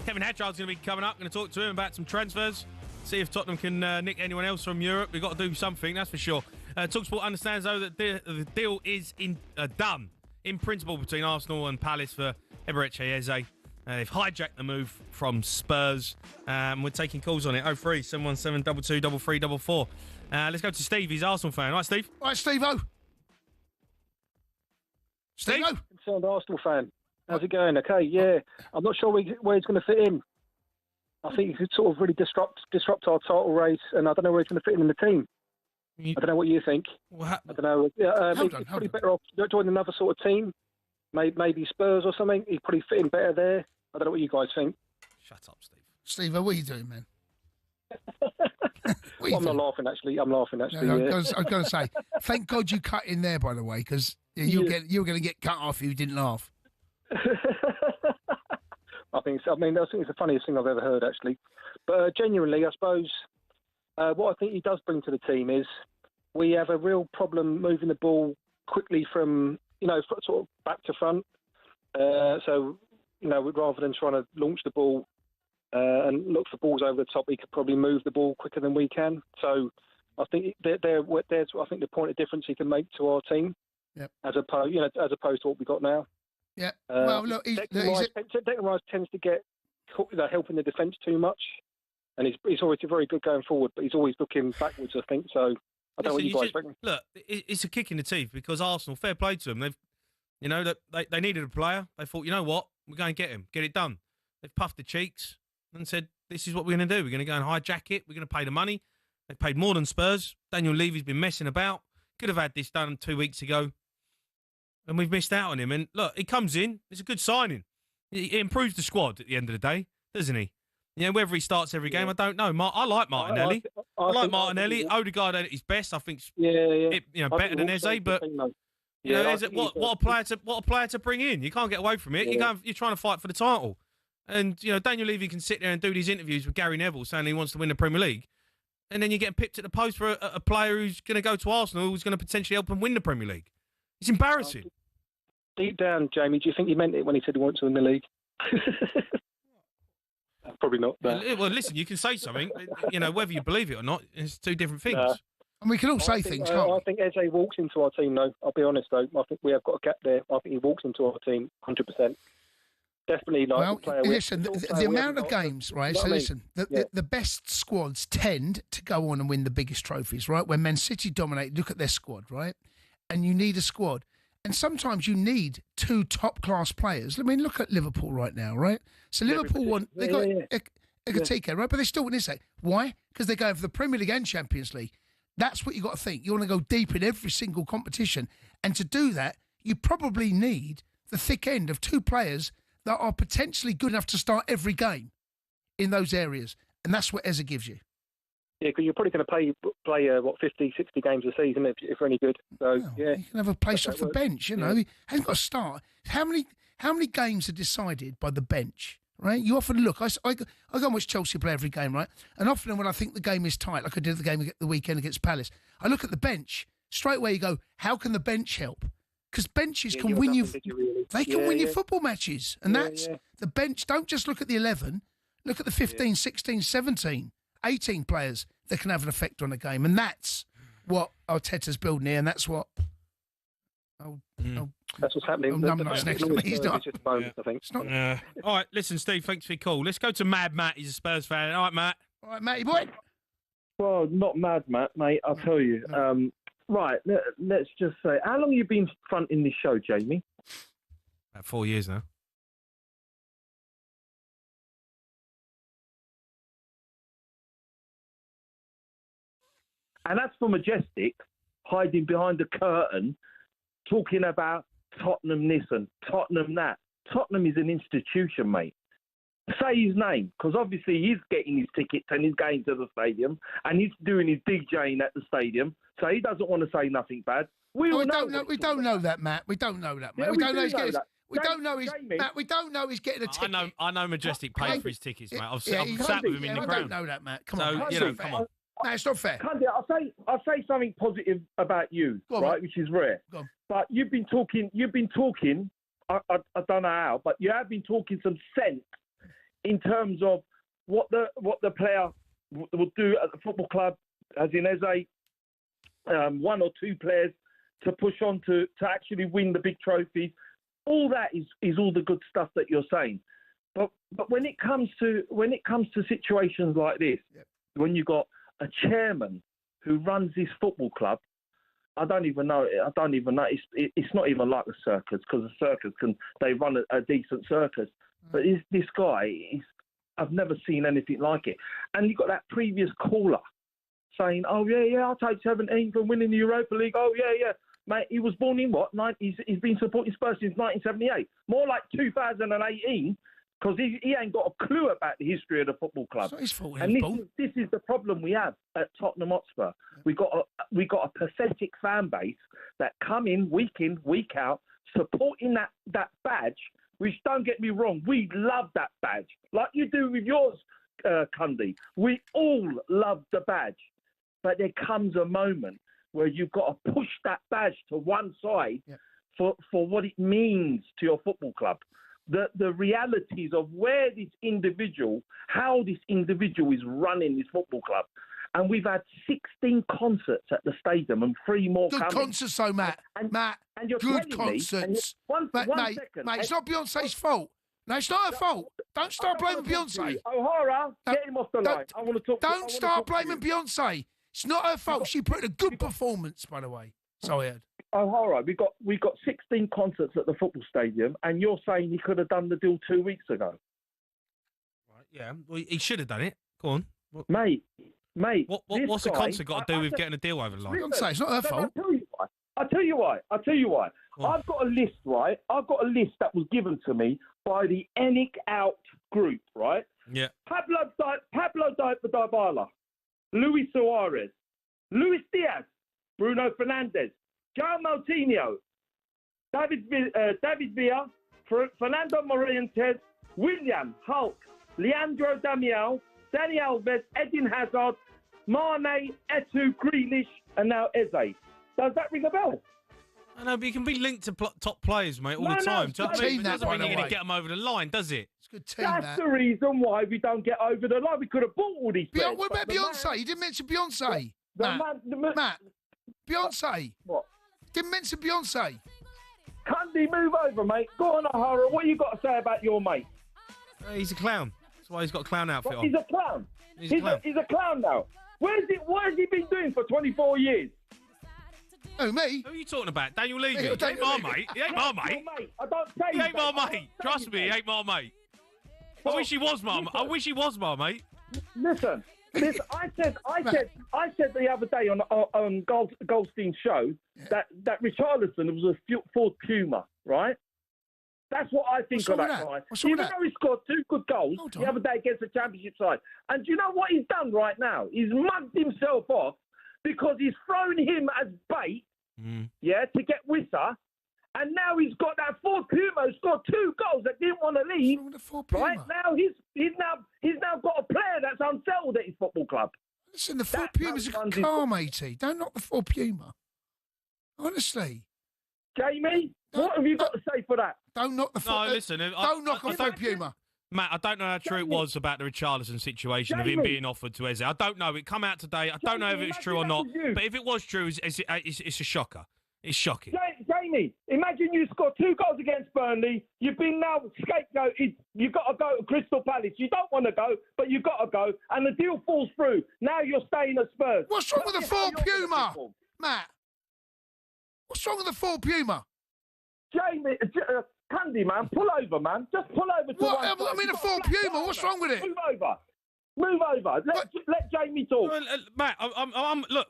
Kevin Hatchard's going to be coming up. Going to talk to him about some transfers. See if Tottenham can nick anyone else from Europe. We've got to do something, that's for sure. talkSPORT understands, though, that the deal is done, in principle, between Arsenal and Palace for Eberechi Eze. They've hijacked the move from Spurs. We're taking calls on it. 03 717 22 3344. Let's go to Steve. He's an Arsenal fan. Right, Steve? Right, Steve-O. Steve-O. Concerned Arsenal fan. How's it going? Okay, yeah. I'm not sure where he's going to fit in. I think he could sort of really disrupt our title race, and I don't know where he's going to fit in the team. I don't know what you think. I don't know. He's probably better off joining another sort of team, maybe Spurs or something. He'd probably fit in better there. I don't know what you guys think. Shut up, Steve. Steve, what are you doing, man? I'm not laughing, actually. I'm laughing, actually. No, yeah. I was going to say, thank God you cut in there, by the way, because you were going to get cut off if you didn't laugh. I think it's the funniest thing I've ever heard, actually. But genuinely, I suppose what I think he does bring to the team is we have a real problem moving the ball quickly from, sort of back to front. So, rather than trying to launch the ball and look for balls over the top, he could probably move the ball quicker than we can. So I think there's the point of difference he can make to our team, as opposed to what we got now. Yeah. Well, look, Declan Rice tends to get helping the defence too much, and he's always very good going forward, but he's always looking backwards, I think. So I don't know what you guys reckon. Look, it's a kick in the teeth because Arsenal, fair play to them. They needed a player. They thought, you know what, we're going to get him, get it done. They've puffed the cheeks and said, this is what we're going to do. We're going to go and hijack it. We're going to pay the money. They've paid more than Spurs. Daniel Levy's been messing about. Could have had this done 2 weeks ago. And we've missed out on him. And look, he comes in. It's a good signing. He improves the squad at the end of the day, doesn't he? Whether he starts every game, I don't know. I like Martinelli. I like Martinelli. Odegaard at his best, I think. Better than Eze. But what a player to bring in. You can't get away from it. Yeah. You're trying to fight for the title. And Daniel Levy can sit there and do these interviews with Gary Neville saying he wants to win the Premier League, and then you're getting pipped at the post for a player who's going to go to Arsenal, who's going to potentially help him win the Premier League. It's embarrassing. Deep down, Jamie, do you think he meant it when he said he wants to win the league? Probably not. But... Well, listen, you can say something. Whether you believe it or not, it's two different things. And we can all say things, can't we? I think Eze walks into our team, though. I'll be honest, though. I think we have got a gap there. I think he walks into our team 100%. Definitely, listen, the amount of games, right? So listen, the best squads tend to go on and win the biggest trophies, right? When Man City dominate, look at their squad, right? And you need a squad. And sometimes you need two top-class players. I mean, look at Liverpool right now, right? So Liverpool they got Ekitike, right? But they still win this. Why? Because they're going for the Premier League and Champions League. That's what you got to think. You want to go deep in every single competition. And to do that, you probably need the thick end of two players that are potentially good enough to start every game in those areas. And that's what Eze gives you. Yeah, because you're probably going to play 50, 60 games a season if you're any good. So, You can have a place off the bench, He hasn't got to start. How many games are decided by the bench, right? You often look, I go and watch Chelsea play every game, right? And often when I think the game is tight, like I did the game the weekend against Palace, I look at the bench. Straight away you go, how can the bench help? Because benches can win you. They can win you football matches. And that's the bench. Don't just look at the 11. Look at the 15, 16, 17, 18 players that can have an effect on a game. And that's what Arteta's building here. And that's what... That's what's happening. Numbnuts next to me. He's not. I think. It's not. All right, listen, Steve, thanks for your call. Let's go to Mad Matt. He's a Spurs fan. All right, Matt. All right, Matty boy. Well, not Mad Matt, mate, I'll tell you. Right, let's just say, how long have you been fronting this show, Jamie? About 4 years now. And that's for Majestic, hiding behind the curtain, talking about Tottenham this and Tottenham that. Tottenham is an institution, mate. Say his name, because obviously he's getting his tickets and he's going to the stadium and he's doing his DJing at the stadium, so he doesn't want to say nothing bad. We don't know that, Matt. We don't know that, mate. Yeah, we don't know he's getting. We don't know he's getting a ticket. I know Majestic paid for his tickets, mate. I've sat with him in the I crowd. don't know that, Matt. Come So, on. come on. No, it's not fair. Cundy, I'll say something positive about you, right, which is rare. Go on. But you've been talking I don't know how, but you have been talking some sense in terms of what the player will do at the football club, as in as one or two players to push on to actually win the big trophies. All that is all the good stuff that you're saying. But when it comes to situations like this, when you've got a chairman who runs this football club, I don't even know. It's not even like the circus, because the circus they run a decent circus. But this guy, I've never seen anything like it. And you've got that previous caller saying, "Oh yeah, I'll take 17th and winning the Europa League." Oh yeah, mate. He was born in what? He's been supporting Spurs since 1978. More like 2018. Because he ain't got a clue about the history of the football club. It's not his fault, and this is the problem we have at Tottenham Hotspur. We got a pathetic fan base that come in, week out, supporting that badge. Which, don't get me wrong, we love that badge, like you do with yours, Cundy. We all love the badge, but there comes a moment where you've got to push that badge to one side for what it means to your football club. The realities of where this individual, how this individual is running this football club. And we've had 16 concerts at the stadium and 3 more Good coming. concerts, though, Matt. And you're good telling me, concerts. mate, it's not Beyonce's fault. No, it's not her fault. Don't start blaming Beyonce. O'Hara, get him off the line. I want to talk. Don't start blaming Beyonce. It's not her fault. She put in a good performance, by the way. So I heard. O'Hara, we got 16 concerts at the football stadium, and you're saying he could have done the deal 2 weeks ago. Right, yeah, well, he should have done it. Go on. Mate. What's the concert got to do with getting a deal over the line? Beyonce, it's not her fault. I'll tell you why. I've got a list, right? I've got a list that was given to me by the ENIC Out group, right? Yeah. Pablo Dybala, Luis Suarez, Luis Diaz, Bruno Fernandes, João Moutinho, David Villa, Fernando Morientes, William, Hulk, Leandro Damião, Dani Alves, Eden Hazard, Mane, Etu, Grealish, and now Eze. Does that ring a bell? I know, but you can be linked to top players, mate, all the time. Good team, that, doesn't by mean the you're going way. to get them over the line, does it? It's a good team, That's the reason why we don't get over the line. We could have bought all these players. What about Beyonce? You didn't mention Beyonce. Matt, Beyonce. What? Didn't mention Beyonce. Cundy, move over, mate. Go on, O'Hara. What you got to say about your mate? He's a clown. That's why he's got a clown outfit on. He's a clown. He's a clown now. What has he been doing for 24 years? Oh, me? Who are you talking about? Daniel Levy? He ain't Daniel my Levy. mate. He ain't my mate. I don't say He ain't my mate. Trust me, he ain't my mate. I wish he was my mate. Listen. I said the other day on Goldstein's show that Richarlison was a Ford Puma, right? That's what I think of that guy. Even though he scored 2 good goals the other day against the Championship side. And do you know what he's done right now? He's mugged himself off because he's thrown him as bait, to get Wissa. And now he's got that Ford Puma who scored 2 goals that didn't want to leave. Right now, he's now got a player that's unsettled at his football club. Listen, the Ford Puma's a car, matey. Don't knock the Ford Puma. Honestly. Jamie, what have you got to say for that? Don't knock the Ford. No, listen. Don't knock a Ford Puma. Matt, I don't know how true it was about the Richarlison situation of him being offered to Eze. I don't know. It come out today. I don't know if it's true or not. But if it was true, it's a shocker. It's shocking. Jamie, imagine you scored 2 goals against Burnley. You've been now scapegoated. You've got to go to Crystal Palace. You don't want to go, but you've got to go. And the deal falls through. Now you're staying at Spurs. What's wrong with the Ford Puma, Matt? What's wrong with the Ford Puma? Jamie, Cundy, man, pull over, man. Just pull over to one side. I mean, a Ford Puma. What's wrong with it? Move over. Let Jamie talk. Matt, look,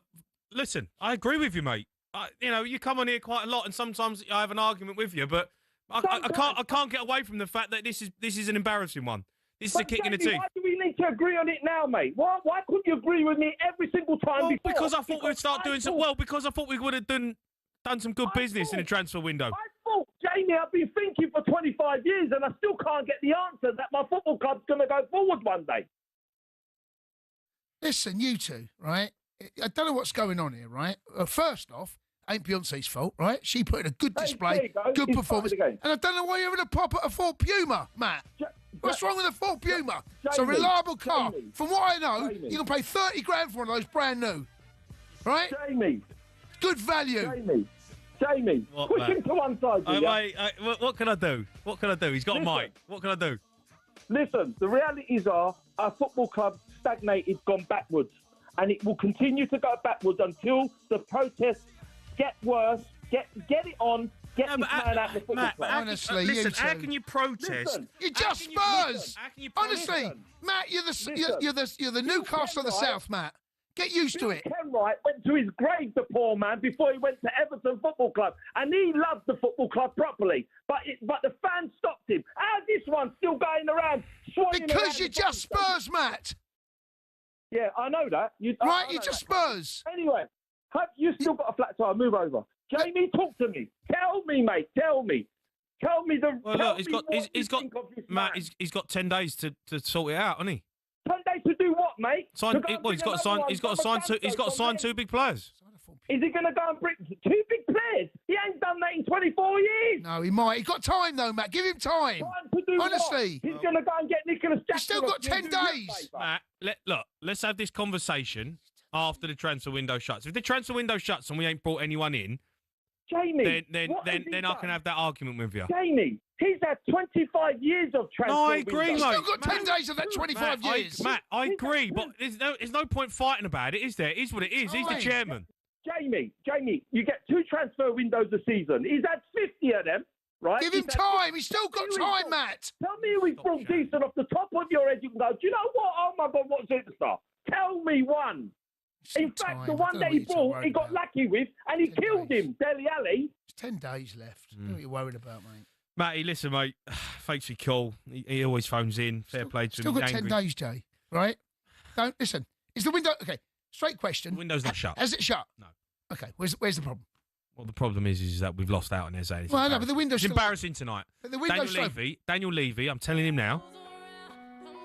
listen, I agree with you, mate. You come on here quite a lot, and sometimes I have an argument with you, but I can't get away from the fact that this is an embarrassing one. This is a kick in the teeth. Why do we need to agree on it now, mate? Why couldn't you agree with me every single time before? Because I thought we'd start doing some. Well, because I thought we would have done some good business in the transfer window. Jamie, I've been thinking for 25 years, and I still can't get the answer that my football club's going to go forward one day. Listen, you two, right? I don't know what's going on here, right? First off, ain't Beyonce's fault, right? She put in a good display, there you go. good He's performance. part of the game. And I don't know why you're having a pop at a Ford Puma, Matt. What's wrong with a Ford Puma? It's a Jamie, reliable car. Jamie, From what I know, Jamie. you can pay 30 grand for one of those brand new. Right? Jamie. Good value. Jamie, What, push Matt? him to one side, will ya? What can I do? What can I do? He's got a Listen. mic. What can I do? Listen, the realities are our football club stagnated, gone backwards. And it will continue to go backwards until the protests get worse. Get it on. Get this man out of the football Matt, club. Honestly, listen, you how two. can you protest? Listen. You're How just can you- Spurs. how can you Honestly, protest? Matt, you're the Newcastle of the Kenwright- South, Matt. Get used to Bill it. Kenwright went to his grave, the poor man, before he went to Everton Football Club, and he loved the football club properly. But the fans stopped him. How's this one still going around? Swinging Because around you're the just fucking Spurs, Matt. Yeah, I know that. I Right, know you're just that. Spurs. Anyway, have you still got a flat tire? Move over. Jamie, talk to me. Tell me, mate. Tell me. Tell me the. Well, tell look, he's me got what you he's got think of this Matt. man. He's got 10 days to sort it out, hasn't he? 10 days to do what, mate? Sign. To go and Well, he's bring got to sign. another one He's got to from sign a two. He's got to Glasgow sign from 2 big players. Is he going to go and bring 2 big players? He ain't done that in 24 years. No, he might. He's got time, though, Matt. Give him time. Time to do Honestly. what? He's going to go and get Nicholas Jackson. He's still got off you and 10 do you a days. favour. Matt, let's have this conversation after the transfer window shuts. If the transfer window shuts and we ain't brought anyone in, Jamie, then what has he I done? can have that argument with you. Jamie, he's had 25 years of transfer. No, I agree, He's mate. still got 10 days of that 25 Matt, years. I agree, but there's no point fighting about it, is there? It is what it is. He's the Fine. chairman. Jamie, you get 2 transfer windows a season. He's had 50 of them, right? Give him He's had time. He's still got Here we time, go. Matt. Tell me who he's brought decent off the top of your head. You can go, do you know what? Oh, my God, what superstar? Tell me one. In fact, time. the I one don't that know he what you're brought, worried he got about. lucky with, and he 10 killed days. him, Dele Alli. There's 10 days left. Don't know what you're worried about, mate. Matty, listen, mate. Fakes be cool. He always phones in. Fair play to him. Still got He's 10 angry. days, Jay. Right? Don't listen. Is the window okay? Straight question. The window's not shut. Has it shut? No. Okay. Where's the problem? Well, the problem is that we've lost out on Eze. It's Well, I know, but the window's It's still- embarrassing tonight. But the window's Daniel Levy, I'm telling him now,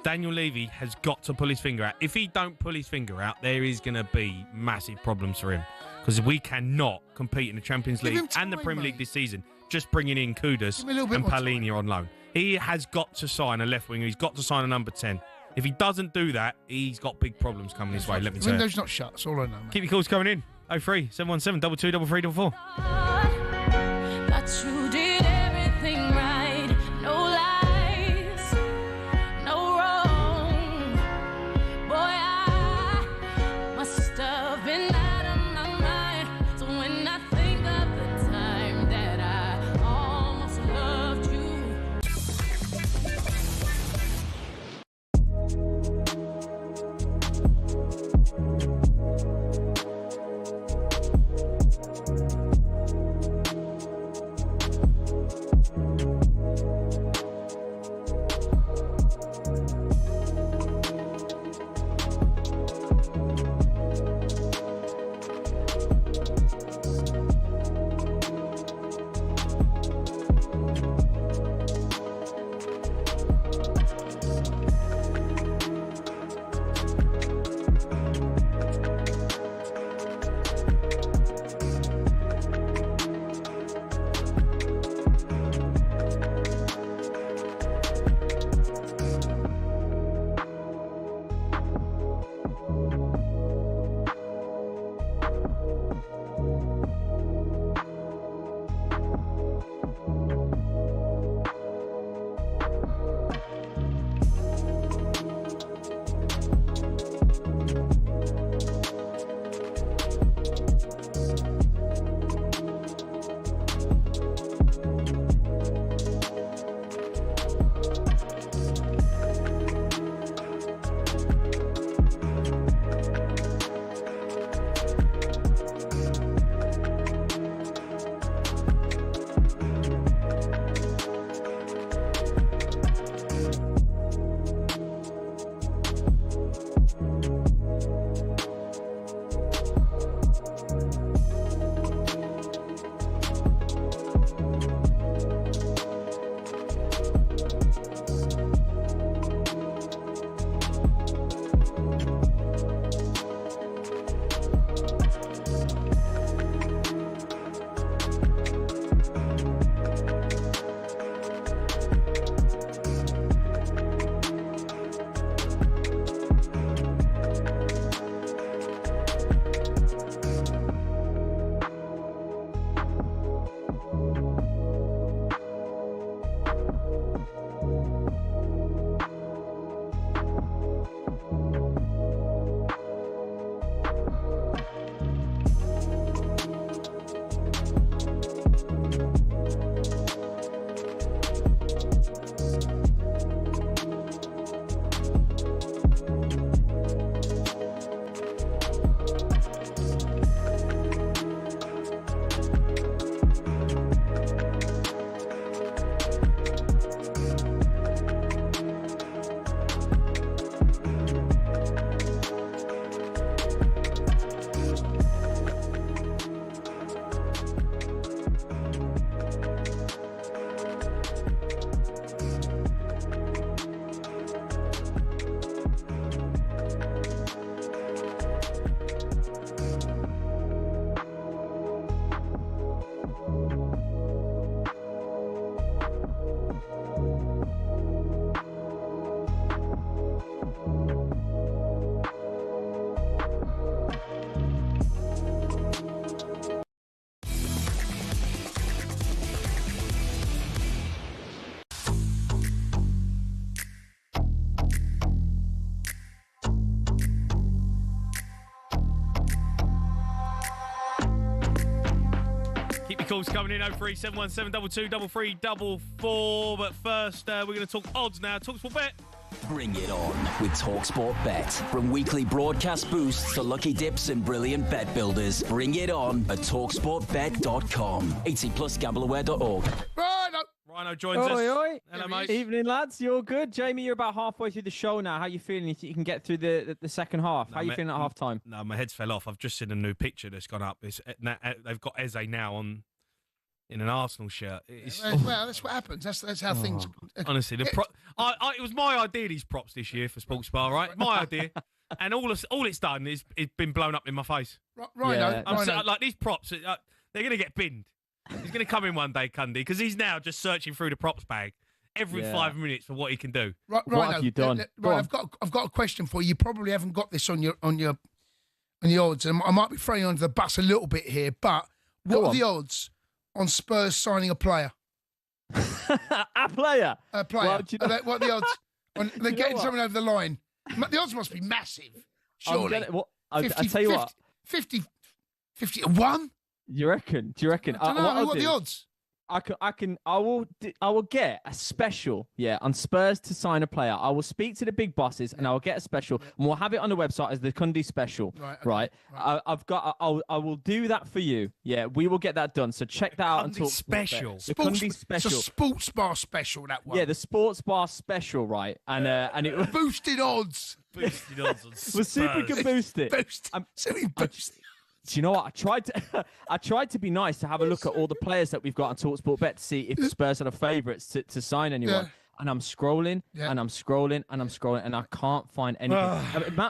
Daniel Levy has got to pull his finger out. If he don't pull his finger out, there is going to be massive problems for him. Because we cannot compete in the Champions Give League him time, and the Premier League mate. this season just bringing in Kudus Give him a little bit and more time. Palhinha on loan. He has got to sign a left winger. He's got to sign a number 10. If he doesn't do that, he's got big problems coming his way, let me The tell you. window's not shut. That's all I know, mate. Keep your calls coming in. 03 717 22 33 But you did everything right. No lies, no wrong. Boy, I must have been out of my mind. So when I think of the time that I almost loved you. calls coming in 03717 223344. But first, we're going to talk odds now. TalkSport Bet. Bring it on with TalkSport Bet. From weekly broadcast boosts to lucky dips and brilliant bet builders, bring it on at TalkSportBet.com. 18+ gambleaware.org. Rhino joins us. Oi. Hello, mate. Evening, lads. You all good? Jamie, you're about halfway through the show now. How you feeling? You think you can get through the second half? How you feeling at half time? No, my head's fell off. I've just seen a new picture that's gone up. They've got Eze now on in an Arsenal shirt. Well, that's what happens. That's how things. Honestly, it was my idea. These props this year for Sports Bar, right? My idea, and all it's done is it's been blown up in my face. Right. Like these props, they're going to get binned. He's going to come in one day, Cundy, because he's now just searching through the props bag every 5 minutes for what he can do. What have you done? Right, I've got a question for you. You probably haven't got this on your odds, and I might be throwing you under the bus a little bit here. But what are the odds on Spurs signing a player? A player. A player. Well, do you know- What are the odds? They're getting someone over the line. The odds must be massive. Surely. I tell you what. 50 to 1? Do you reckon? I don't know. What are the odds? I will get a special, on Spurs to sign a player. I will speak to the big bosses and I will get a special, and we'll have it on the website as the Cundy special. Right. I will do that for you. Yeah, we will get that done. So check that out and talk special. The Cundy special. It's a sports bar special. That one. Yeah, the sports bar special. Right, and it boosted odds. Boosted odds on Spurs. We'll see if we can boost it. Boost. Do you know what? I tried to be nice to have a look at all the players that we've got on TalkSport Bet to see if Spurs are the favourites to sign anyone. Yeah. And I'm scrolling, and I'm scrolling, and I'm scrolling, and I can't find anything.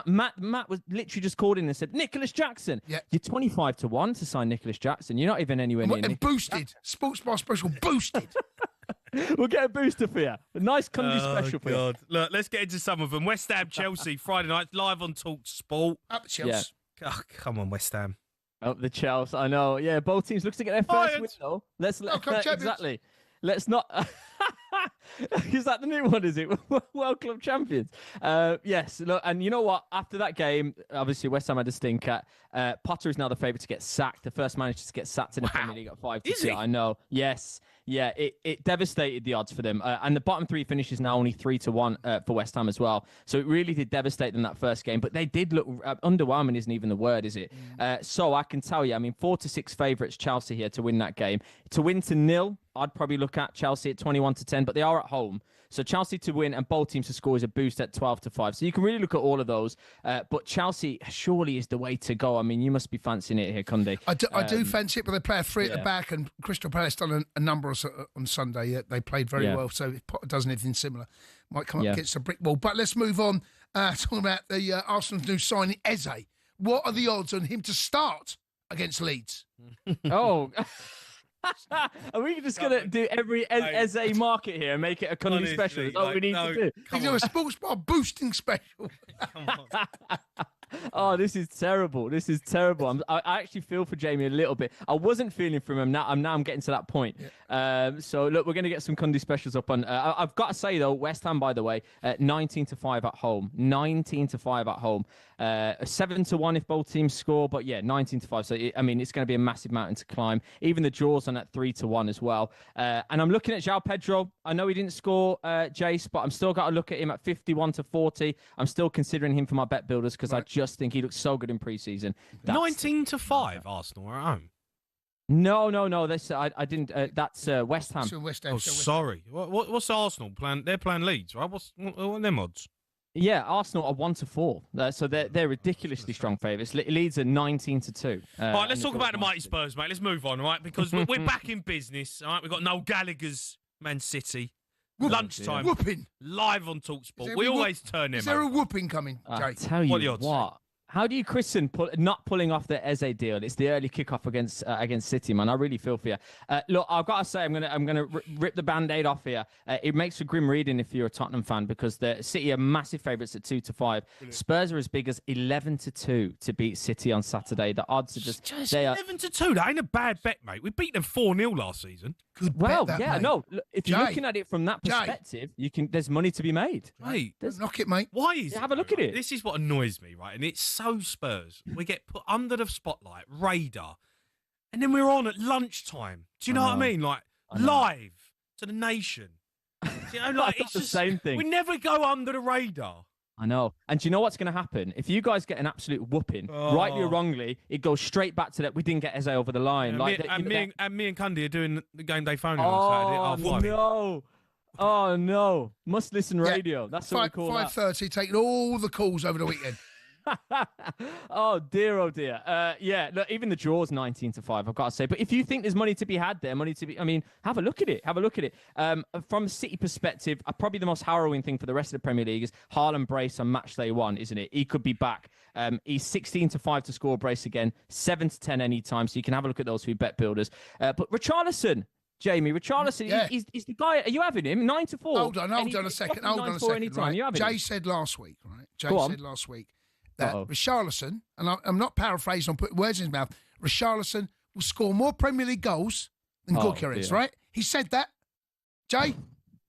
Matt was literally just called in and said, Nicholas Jackson. Yeah. You're 25 to 1 to sign Nicholas Jackson. You're not even anywhere near. And boosted. Sports bar special boosted. We'll get a booster for you. A nice Cundy special for you. Look, let's get into some of them. West Ham, Chelsea, Friday night, live on TalkSport. Up Chelsea. Yeah. Oh, come on, West Ham. Oh, the Chelsea, I know. Yeah, both teams looks to get their first win, though. Exactly. Let's not. Is that the new one, is it? World Club Champions. Yes, look, and you know what? After that game, obviously West Ham had a stinker. Potter is now the favourite to get sacked. The first manager to get sacked in the Premier League at 5-2. I know. Yes. Yeah, it devastated the odds for them. And the bottom three finishes now only 3-1 for West Ham as well. So it really did devastate them that first game. But they did look underwhelming, isn't even the word, is it? So I can tell you, 4-6 favourites Chelsea here to win that game. To win to 0, I'd probably look at Chelsea at 21-10, but they are at home. So Chelsea to win and both teams to score is a boost at 12-5. So you can really look at all of those. But Chelsea surely is the way to go. You must be fancying it here, Cundy. I do fancy it, but they play a three at the back, and Crystal Palace done a number on Sunday. Yeah, they played very well. So if Potter does anything similar, might come up against a brick wall. But let's move on. Talking about the Arsenal's new signing, Eze. What are the odds on him to start against Leeds? Oh. Are we just going to do every Eze market here and make it a Cundy special? That's all we need to do. You know, a sports bar boosting special. Come on. Oh, this is terrible. This is terrible. I actually feel for Jamie a little bit. I wasn't feeling for him. Now I'm getting to that point. Yeah. So, look, we're going to get some Cundy specials up on... I've got to say, though, West Ham, by the way, 19-5 at home. 19-5 at home. 7-1 if both teams score, but yeah, 19-5. So, it's going to be a massive mountain to climb. Even the draws on at 3-1 as well. And I'm looking at João Pedro. I know he didn't score, Jace, but I'm still got to look at him at 51-40. I'm still considering him for my bet builders because I just think he looks so good in pre-season. 19-5, Arsenal are at home. No. I didn't. That's West Ham. West Ham. Sorry. What's Arsenal plan? They're playing Leeds, right? What are them odds? Yeah, Arsenal are 1-4, so they're ridiculously strong favourites. Leeds are 19-2. All right, let's talk about the mighty Spurs, mate. Let's move on, right? Because we're back in business. All right, we've got Noel Gallagher's Man City. Lunchtime, whooping live on TalkSport. We always turn him. Is there a whooping coming, Jake? I tell you what. How do you christen not pulling off the Eze deal? It's the early kickoff against City, man. I really feel for you. Look, I've got to say, I'm gonna rip the Band-Aid off here. It makes for grim reading if you're a Tottenham fan because the City are massive favourites at 2-5. Brilliant. Spurs are as big as 11-2 to beat City on Saturday. The odds are just 11-2. That ain't a bad bet, mate. We beat them 4-0 last season. Good bet, mate. No. If you're looking at it from that perspective, there's money to be made. Mate, knock it, mate. Why is it? Have a look at it. This is what annoys me, right? And it's so Spurs. We get put under the spotlight, radar. and then we're on at lunchtime. Do you know what I mean? Like, live to the nation. You know, like, it's the just, same thing. We never go under the radar. I know. And do you know what's going to happen? If you guys get an absolute whooping, rightly or wrongly, it goes straight back to that we didn't get Eze over the line. Yeah, me and Cundy are doing the game day phone on Saturday at 5:30. No. Oh, no. Must listen radio. That's what we call 5:30, taking all the calls over the weekend. Oh dear, oh dear. Yeah, look, even the draw's 19-5, I've got to say. But if you think there's money to be had there, have a look at it. Have a look at it. From a City perspective, probably the most harrowing thing for the rest of the Premier League is Haaland brace on match day 1, isn't it? He could be back. He's 16-5 to score a brace again, 7-10 anytime. So you can have a look at those for bet builders. But Richarlison. Jamie, Richarlison, he's the guy. Are you having him? 9-4. Hold on a second. Right. Jay said last week, right? Jay said last week that Richarlison, and I'm not paraphrasing, I'm putting words in his mouth, Richarlison will score more Premier League goals than Gyökeres, right? He said that. Jay,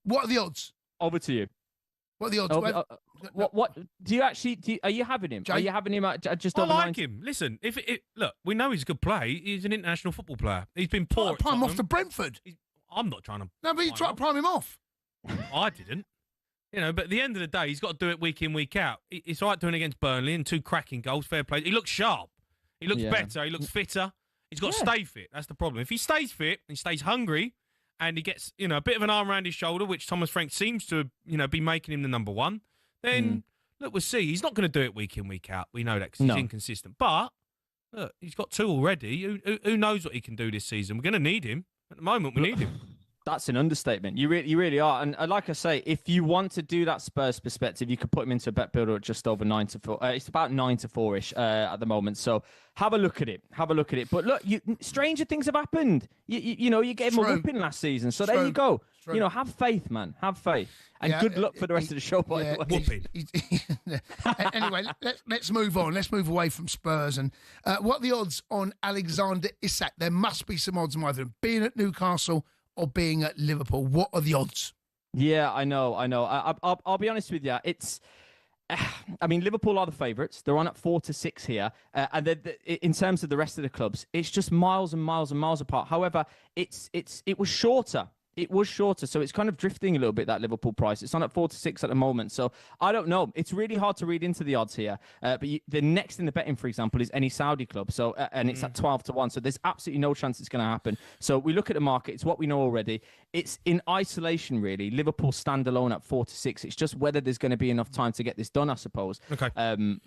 what are the odds? Over to you. What are the odds? What do you actually? Are you having him? Jay? Are you having him at just over 90? Him. Listen, look, we know he's a good player. He's an international football player. He's been poor. Prime him off to Brentford. I'm not trying to. No, but you try to prime him off. I didn't. You know, but at the end of the day, he's got to do it week in, week out. It's all right doing it against Burnley and 2 cracking goals, fair play. He looks sharp. He looks better. He looks fitter. He's got to stay fit. That's the problem. If he stays fit and he stays hungry and he gets, a bit of an arm around his shoulder, which Thomas Frank seems to, be making him the number 1, then, look, we'll see. He's not going to do it week in, week out. We know that because he's inconsistent. But, look, he's got 2 already. Who knows what he can do this season? We're going to need him. At the moment, we need him. That's an understatement. You really are. And like I say, if you want to do that Spurs perspective, you could put him into a bet builder at just over 9-4. It's about 9-4-ish at the moment. So have a look at it. But look, stranger things have happened. You gave him a whooping last season. So there you go. Have faith, man. Have faith. And good luck for the rest of the show, by the way. Whooping. Anyway, let's move on. Let's move away from Spurs. And what are the odds on Alexander Isak? There must be some odds on either being at Newcastle or being at Liverpool. What are the odds? Yeah, I know. I'll be honest with you. It's, Liverpool are the favourites. They're on at 4-6 here. And in terms of the rest of the clubs, it's just miles and miles and miles apart. However, it was shorter. It was shorter, so it's kind of drifting a little bit, that Liverpool price. It's on at 4-6 at the moment, so I don't know. It's really hard to read into the odds here. But the next in the betting, for example, is any Saudi club, so and it's at 12-1, so there's absolutely no chance it's going to happen. So we look at the market. It's what we know already. It's in isolation, really. Liverpool standalone at 4-6. It's just whether there's going to be enough time to get this done, I suppose. Okay.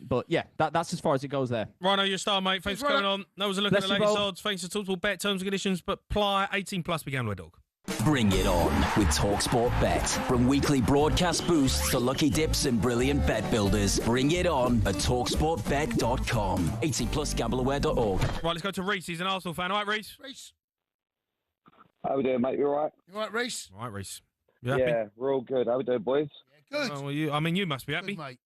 But yeah, that's as far as it goes there. Rhino, you're a star, mate. Thanks for coming on. That was a look at the latest odds. Thanks to TalkSport Bet, terms and conditions, but apply 18+, begin with dog. Bring it on with talkSPORT Bet. From weekly broadcast boosts to lucky dips and brilliant bet builders, bring it on at talksportbet.com. 18+ gambleaware.org. Right, let's go to Reese. He's an Arsenal fan. All right, Reese? How we doing, mate? You all right? You all right, Reese? All right, Reese. You happy? Yeah, we're all good. How we doing, boys? Yeah, good. Oh, well, you must be happy. Good, mate.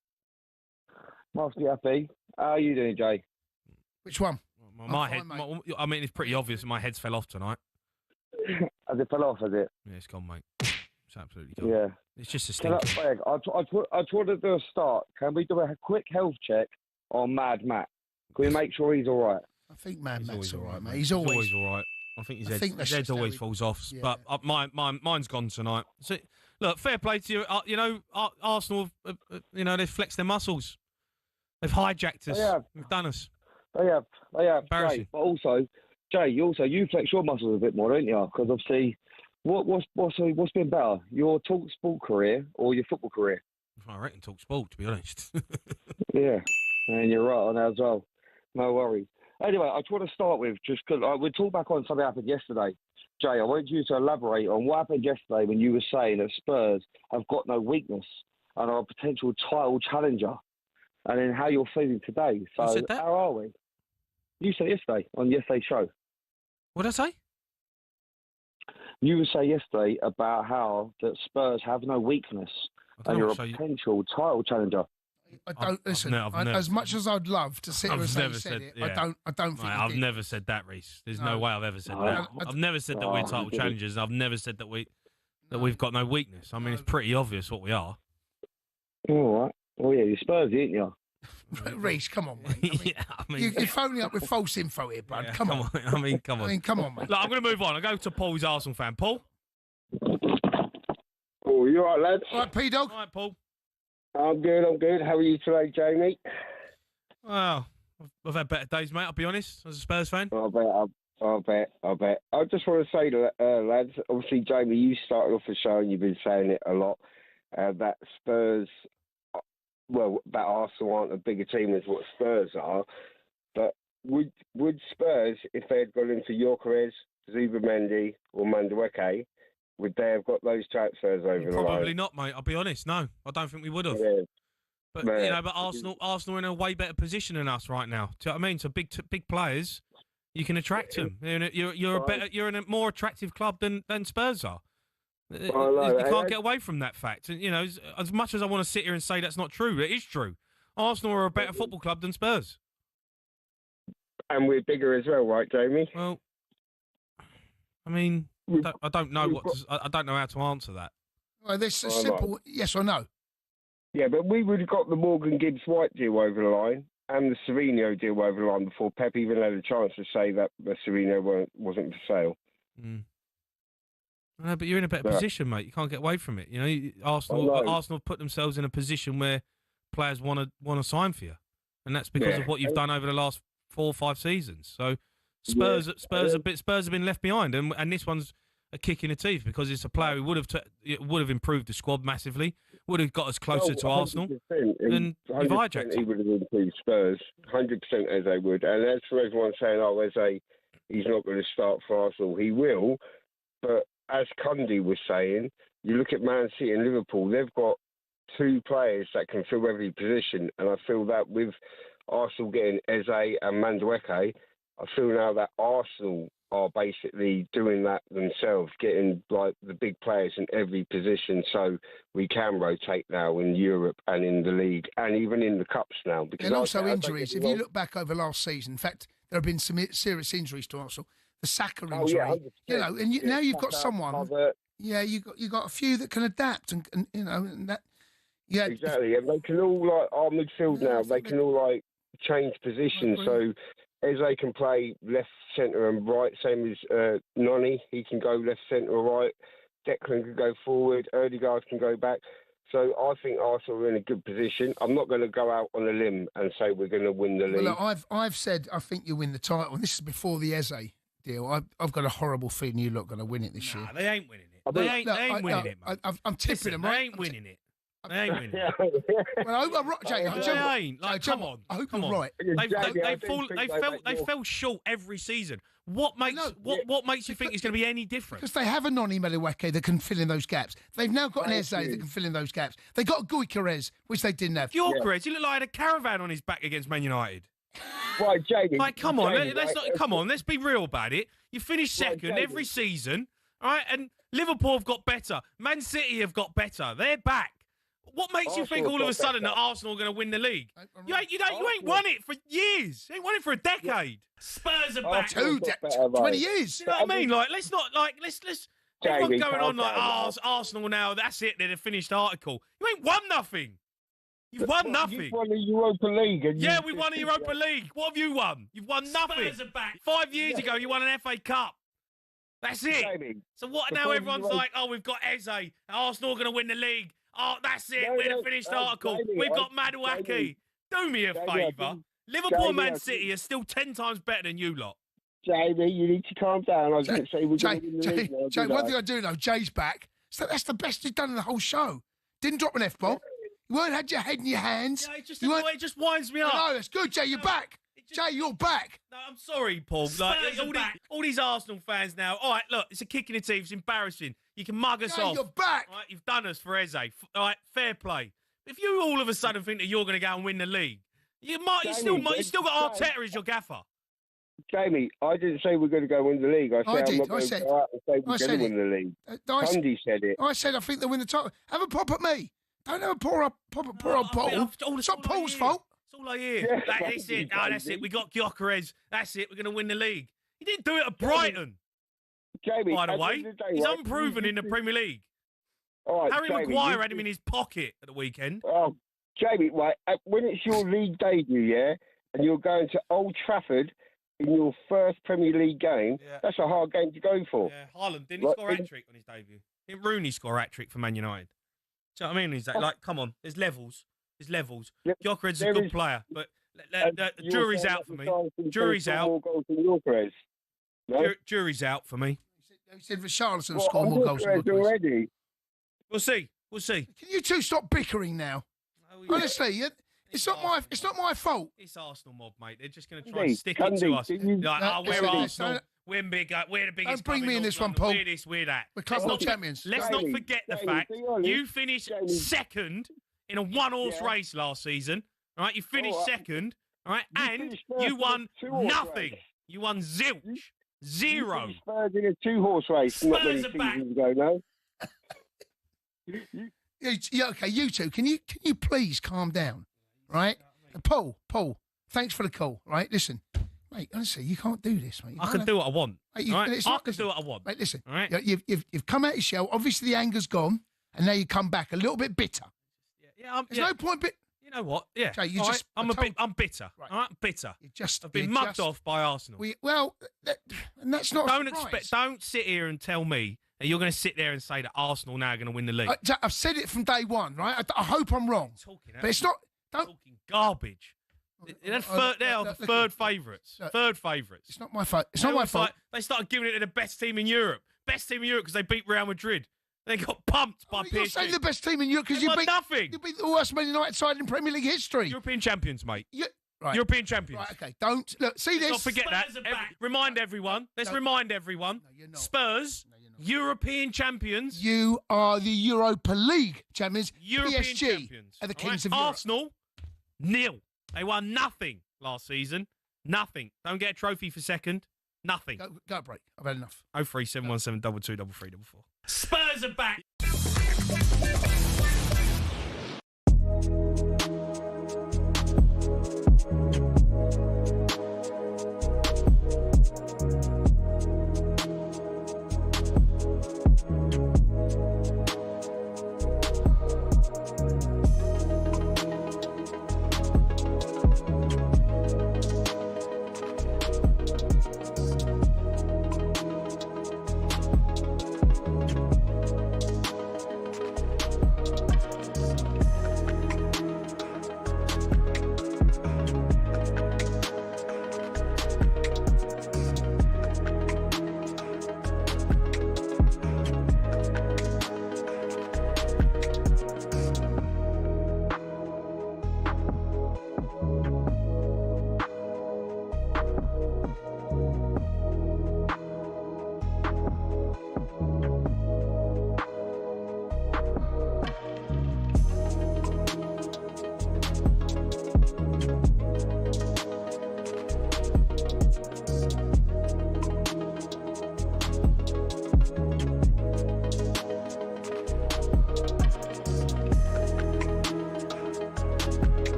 Must be happy. How are you doing, Jay? Which one? It's pretty obvious that my head's fell off tonight. Has it fell off, has it? Yeah, it's gone, mate. It's absolutely gone. Yeah. It's just a Can stinker. I try to do a start. Can we do a quick health check on Mad Matt? Can we make sure he's all right? I think Mad Matt's all right, mate. He's always all right. I think his head always falls off. Yeah. But mine's gone tonight. So, look, fair play to you. Arsenal, they've flexed their muscles. They've hijacked us. They've done us. They have. Embarrassing. Jay, but also, you flex your muscles a bit more, don't you? Because obviously, what's been better, your talkSPORT career or your football career? I reckon talkSPORT, to be honest. Yeah, and you're right on that as well. No worries. Anyway, I try to start with just because we talk back on something that happened yesterday. Jay, I want you to elaborate on what happened yesterday when you were saying that Spurs have got no weakness and are a potential title challenger, and then how you're feeling today. So You said that? How are we? You said yesterday on yesterday's show. What did I say? You were saying yesterday about how that Spurs have no weakness and you're a potential title challenger. I don't listen. As much as I'd love to sit here and say you said it, I don't think. I've never said that, Reese. There's no way I've ever said that. I've never said that we're title challengers. I've never said that we've got no weakness. I mean, it's pretty obvious what we are. All right. Oh yeah, you're Spurs, ain't you? Reece, come on, mate. You're phoning up with false info here, bud. Yeah, come on. Come on. Come on, mate. Look, I'm going to move on. I'll go to Paul, who's an Arsenal fan. Paul? Oh, you all right, lads? All right, P-Dog. All right, Paul. I'm good. How are you today, Jamie? Well, I've had better days, mate, I'll be honest, as a Spurs fan. I bet. I just want to say, lads, obviously, Jamie, you started off the show and you've been saying it a lot, that Spurs, that Arsenal aren't a bigger team as what Spurs are. But would Spurs, if they had gone into Gyökeres, Zubimendi or Madueke, would they have got those transfers over the line? Probably not, mate, I'll be honest. No, I don't think we would have. Yeah. But but Arsenal are in a way better position than us right now. Do you know what I mean? So big players, you can attract them. You're in a more attractive club than Spurs are. You can't get away from that fact. And, as much as I want to sit here and say that's not true, it is true. Arsenal are a better football club than Spurs. And we're bigger as well, right, Jamie? Well, I mean, I don't know I don't know how to answer that. Well, this is simple yes or no. Yeah, but we would have got the Morgan Gibbs-White deal over the line and the Sereno deal over the line before Pep even had a chance to say that the Sereno wasn't for sale. No, but you're in a better position, mate. You can't get away from it. Arsenal put themselves in a position where players want to sign for you, and that's because of what you've done over the last 4 or 5 seasons. So Spurs have been left behind, and this one's a kick in the teeth because it's a player who would have improved the squad massively, would have got us closer to Arsenal, and you've hijacked he would have improved Spurs, 100% Eze would. And as for everyone saying, Eze, he's not going to start for Arsenal, he will. But as Cundy was saying, you look at Man City and Liverpool, they've got 2 players that can fill every position, and I feel that with Arsenal getting Eze and Madueke, I feel now that Arsenal are basically doing that themselves, getting like the big players in every position, so we can rotate now in Europe and in the league and even in the cups now. Because and also injuries. If you look back over last season, in fact, there have been some serious injuries to Arsenal. The Saka injury, and now you've got someone. Yeah, you got a few that can adapt, and that. Yeah, exactly. And they can all our midfield now. They can all change positions. So Eze can play left, centre and right, same as Noni. He can go left, centre or right. Declan can go forward. Odegaard can go back. So I think Arsenal are in a good position. I'm not going to go out on a limb and say we're going to win the league. Well, look, I've said I think you win the title, and this is before the Eze deal. I've got a horrible feeling you're not going to win it this year. They ain't winning it. They ain't winning it, mate. I'm tipping them, right? They ain't winning it. They ain't winning it. Well, I hope I'm right, Jay. They ain't. Come on. I hope you're right. They fell short every season. What makes you think it's going to be any different? Because they have a Noni Madueke that can fill in those gaps. They've now got an Eze that can fill in those gaps. They got a Gyökeres, which they didn't have. Gyökeres, he looked like he had a caravan on his back against Man United. Right, Jamie. Come on, let's be real about it. You finish second every season, all right? And Liverpool have got better. Man City have got better. They're back. What makes you think all of a sudden that Arsenal are going to win the league? You ain't won it for years. You ain't won it for a decade. Spurs are back. 20 years. You know what I mean? Let's everyone going on Arsenal now. That's it. They're the finished article. You ain't won nothing. You've won nothing. You won the Europa League. We won the Europa League. What have you won? You've won nothing. Spurs are back. 5 years ago, you won an FA Cup. That's it. Jamie, so what? Now everyone's like, we've got Eze. Arsenal are going to win the league. Oh, that's it. We're the finished article. Jamie, We've got Madueke. Do me a favour. Liverpool and Man City are still 10 times better than you lot. Jamie, you need to calm down. I was going to say we're going to win the league. Jay, one thing I do know, Jay's back. So that's the best he's done in the whole show. Didn't drop an F-bomb. You weren't had your head in your hands. Yeah, it just winds me up. No, that's good, Jay. You're back. Jay, you're back. No, I'm sorry, Paul. All these Arsenal fans now. All right, look, it's a kick in the teeth. It's embarrassing. You can mug us off. You're back. All right, you've done us for Eze. All right, fair play. If you all of a sudden think that you're going to go and win the league, you still got Arteta as your gaffer. Jamie, I didn't say we're going to go win the league. I'm not going to go out and say we're going to win the league. Cundy said it. I said I think they'll win the title. Have a pop at me. Don't have a poor old Paul. It's not Paul's fault. That's all I hear. That's it. That's it. We got Gyökeres. That's it. We're going to win the league. He didn't do it at Brighton. Jamie, by the way, he's unproven in the Premier League. All right, Harry Jamie, Maguire had him in his pocket at the weekend. Oh, Jamie, right, when it's your league debut, yeah, and you're going to Old Trafford in your first Premier League game, that's a hard game to go for. Yeah, Haaland, didn't he score a hat-trick on his debut? Didn't Rooney score a hat-trick for Man United? Do you know what I mean? He's like, come on, there's levels. There's levels. Gyökeres is a good player, but the jury's out for me. Jury's out. No? Jury's out for me. He said Richarlison will score more goals than Gyökeres. Already. We'll see. We'll see. Can you two stop bickering now? Honestly, it's not my fault. It's Arsenal mob, mate. They're just going to try and stick it to us. Like, we're Arsenal. We're bigger. We're the biggest. Don't bring me in this one, Paul. We're this. We're that. We're club world champions. Let's not forget the fact you finished second in a one-horse race last season. All right, you finished second. All right, and you won nothing. You won zilch. Zero. Spurs in a two-horse race. Spurs are back. Ago, no? Yeah, okay, you two, can you please calm down, right? Paul, thanks for the call, right? Listen, mate, honestly, you can't do this, mate. I can do what I want. Mate, right? I can do what I want. Mate, listen, all right? You've come out your shell. Obviously, the anger's gone, and now you come back a little bit bitter. Yeah, There's no point. You know what? Yeah, Jay, you all just. right? I'm bitter. Right. All right, bitter. I've been mugged off by Arsenal. And that's not. Don't sit here and tell me that you're going to sit there and say that Arsenal now are going to win the league. I've said it from day one, right? I hope I'm wrong. But it's not. Talking garbage. They are the third favourites. Third favourites. It's not my fault. It's not my fault. They started giving it to the best team in Europe. Best team in Europe because they beat Real Madrid. They got pumped by PSG. You're saying the best team in Europe because you beat nothing. You beat the worst Man United side in Premier League history. European champions, mate. Right. European champions. Right, okay. Don't look. See this. Don't forget that. Remind everyone. Let's remind everyone. No, you're not. Spurs, European champions. You are the Europa League champions. European PSG champions. are the kings of Europe. Arsenal, nil. They won nothing last season. Nothing. Don't get a trophy for second. Nothing. Go break. I've had enough. 03717 223344. Spurs are back.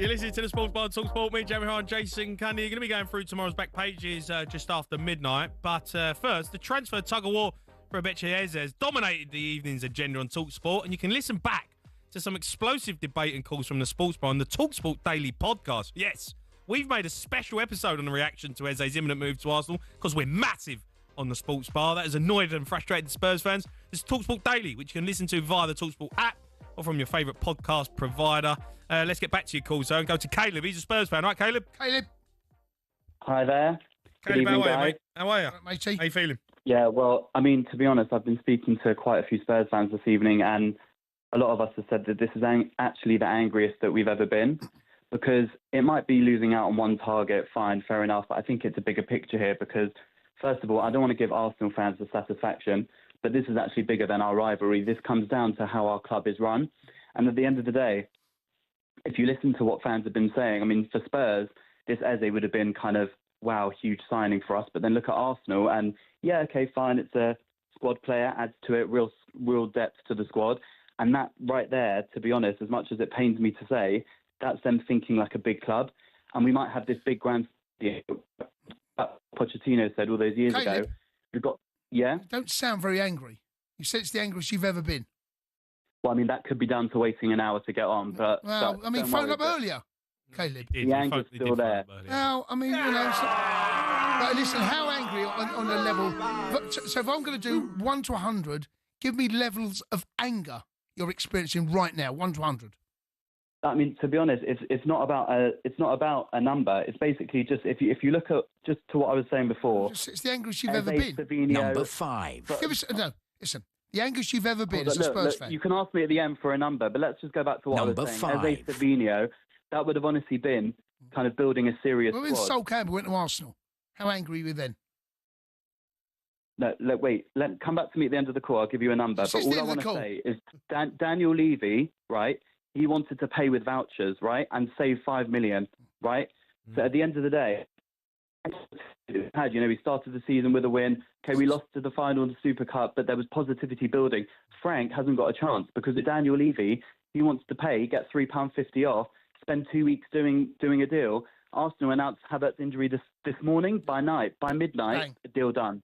You're listening to the Sports Bar talkSPORT. Me, Jamie O'Hara, and Jason Cundy. You're going to be going through tomorrow's back pages just after midnight. But first, the transfer tug-of-war for Haaaaas has dominated the evening's agenda on talkSPORT, and you can listen back to some explosive debate and calls from the Sports Bar on the talkSPORT Daily podcast. Yes, we've made a special episode on the reaction to Eze's imminent move to Arsenal because we're massive on the Sports Bar. That has annoyed and frustrated Spurs fans. This is talkSPORT Daily, which you can listen to via the talkSPORT app or from your favourite podcast provider. Let's get back to your calls, though, and go to Caleb. He's a Spurs fan, right, Caleb? Caleb. Hi there. Good Caleb, evening, how are you, guys. mate? How are you? Matey. How you feeling? Yeah, well, I mean, to be honest, I've been speaking to quite a few Spurs fans this evening, and a lot of us have said that this is actually the angriest that we've ever been, because it might be losing out on one target, fine, fair enough, but I think it's a bigger picture here because, first of all, I don't want to give Arsenal fans the satisfaction, but this is actually bigger than our rivalry. This comes down to how our club is run, and at the end of the day, if you listen to what fans have been saying, I mean, for Spurs, this Eze would have been kind of, wow, huge signing for us. But then look at Arsenal and, yeah, okay, fine, it's a squad player, adds to it, real depth to the squad. And that right there, to be honest, as much as it pains me to say, that's them thinking like a big club. And we might have this big grand Pochettino said all those years ago. We've got, yeah? You don't sound very angry. You said it's the angriest you've ever been. Well, I mean, that could be down to waiting an hour to get on, but... Well, I mean, phone up earlier, Caleb. The anger's still there. Well, I mean, you know... But listen, how angry on the level... So if I'm going to do 1 to 100, give me levels of anger you're experiencing right now, 1 to 100. I mean, to be honest, it's not about a number. It's basically just if you look at just to what I was saying before. It's the angriest you've ever been. Number 5. Give us listen. The angriest you've ever been as a Spurs fan. You can ask me at the end for a number, but let's just go back to what I was saying. Number 5. Eze Savinho, that would have honestly been kind of building a serious Well, when squad. Sol Campbell went to Arsenal, how angry were you then? No, wait. Come back to me at the end of the call. I'll give you a number. It's But the all I end of want the to call. say is Daniel Levy, right? He wanted to pay with vouchers, right, and save 5 million, right? So at the end of the day, we started the season with a win. Okay, we lost to the final of the Super Cup, but there was positivity building. Frank hasn't got a chance because at Daniel Levy, he wants to pay, get £3.50 off, spend 2 weeks doing a deal. Arsenal announced Havertz's injury this morning. By midnight, a deal done.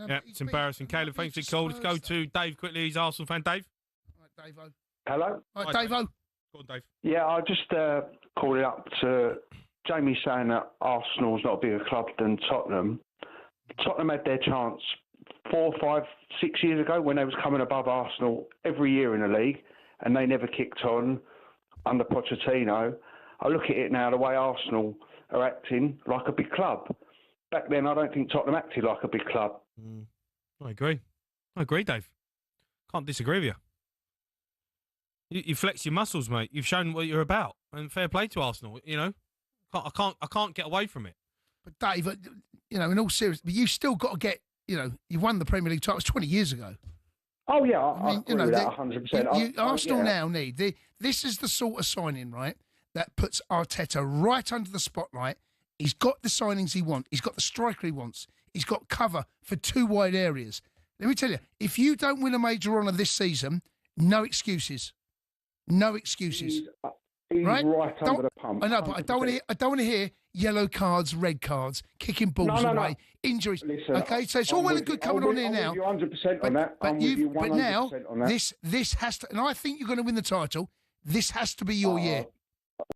Yeah, it's embarrassing. Caleb, thanks for the call. Let's go to Dave quickly. He's Arsenal fan. Dave? Right, Dave-o. Hello? Right, Dave-o. Go on, Dave. Yeah, I just called it up to Jamie saying that Arsenal's not a bigger club than Tottenham. Tottenham had their chance 4, 5, 6 years ago when they was coming above Arsenal every year in the league, and they never kicked on under Pochettino. I look at it now, the way Arsenal are acting like a big club. Back then, I don't think Tottenham acted like a big club. I agree, Dave. Can't disagree with you. You flex your muscles, mate. You've shown what you're about, and fair play to Arsenal. You know, I can't get away from it. But Dave, you know, in all seriousness, but you've still got to get. You know, you won the Premier League title 20 years ago. Oh yeah, I mean, agree with that 100%. Arsenal now need this is the sort of signing, right, that puts Arteta right under the spotlight. He's got the signings he wants. He's got the striker he wants. He's got cover for 2 wide areas. Let me tell you, if you don't win a major honour this season, no excuses. No excuses. He's right under the pump. I know, but I don't want to hear yellow cards, red cards, kicking balls away, injuries. Listen, okay, so it's all well and good coming on here now. I'm with you 100% on that. But now, this has to, and I think you're going to win the title. This has to be your year.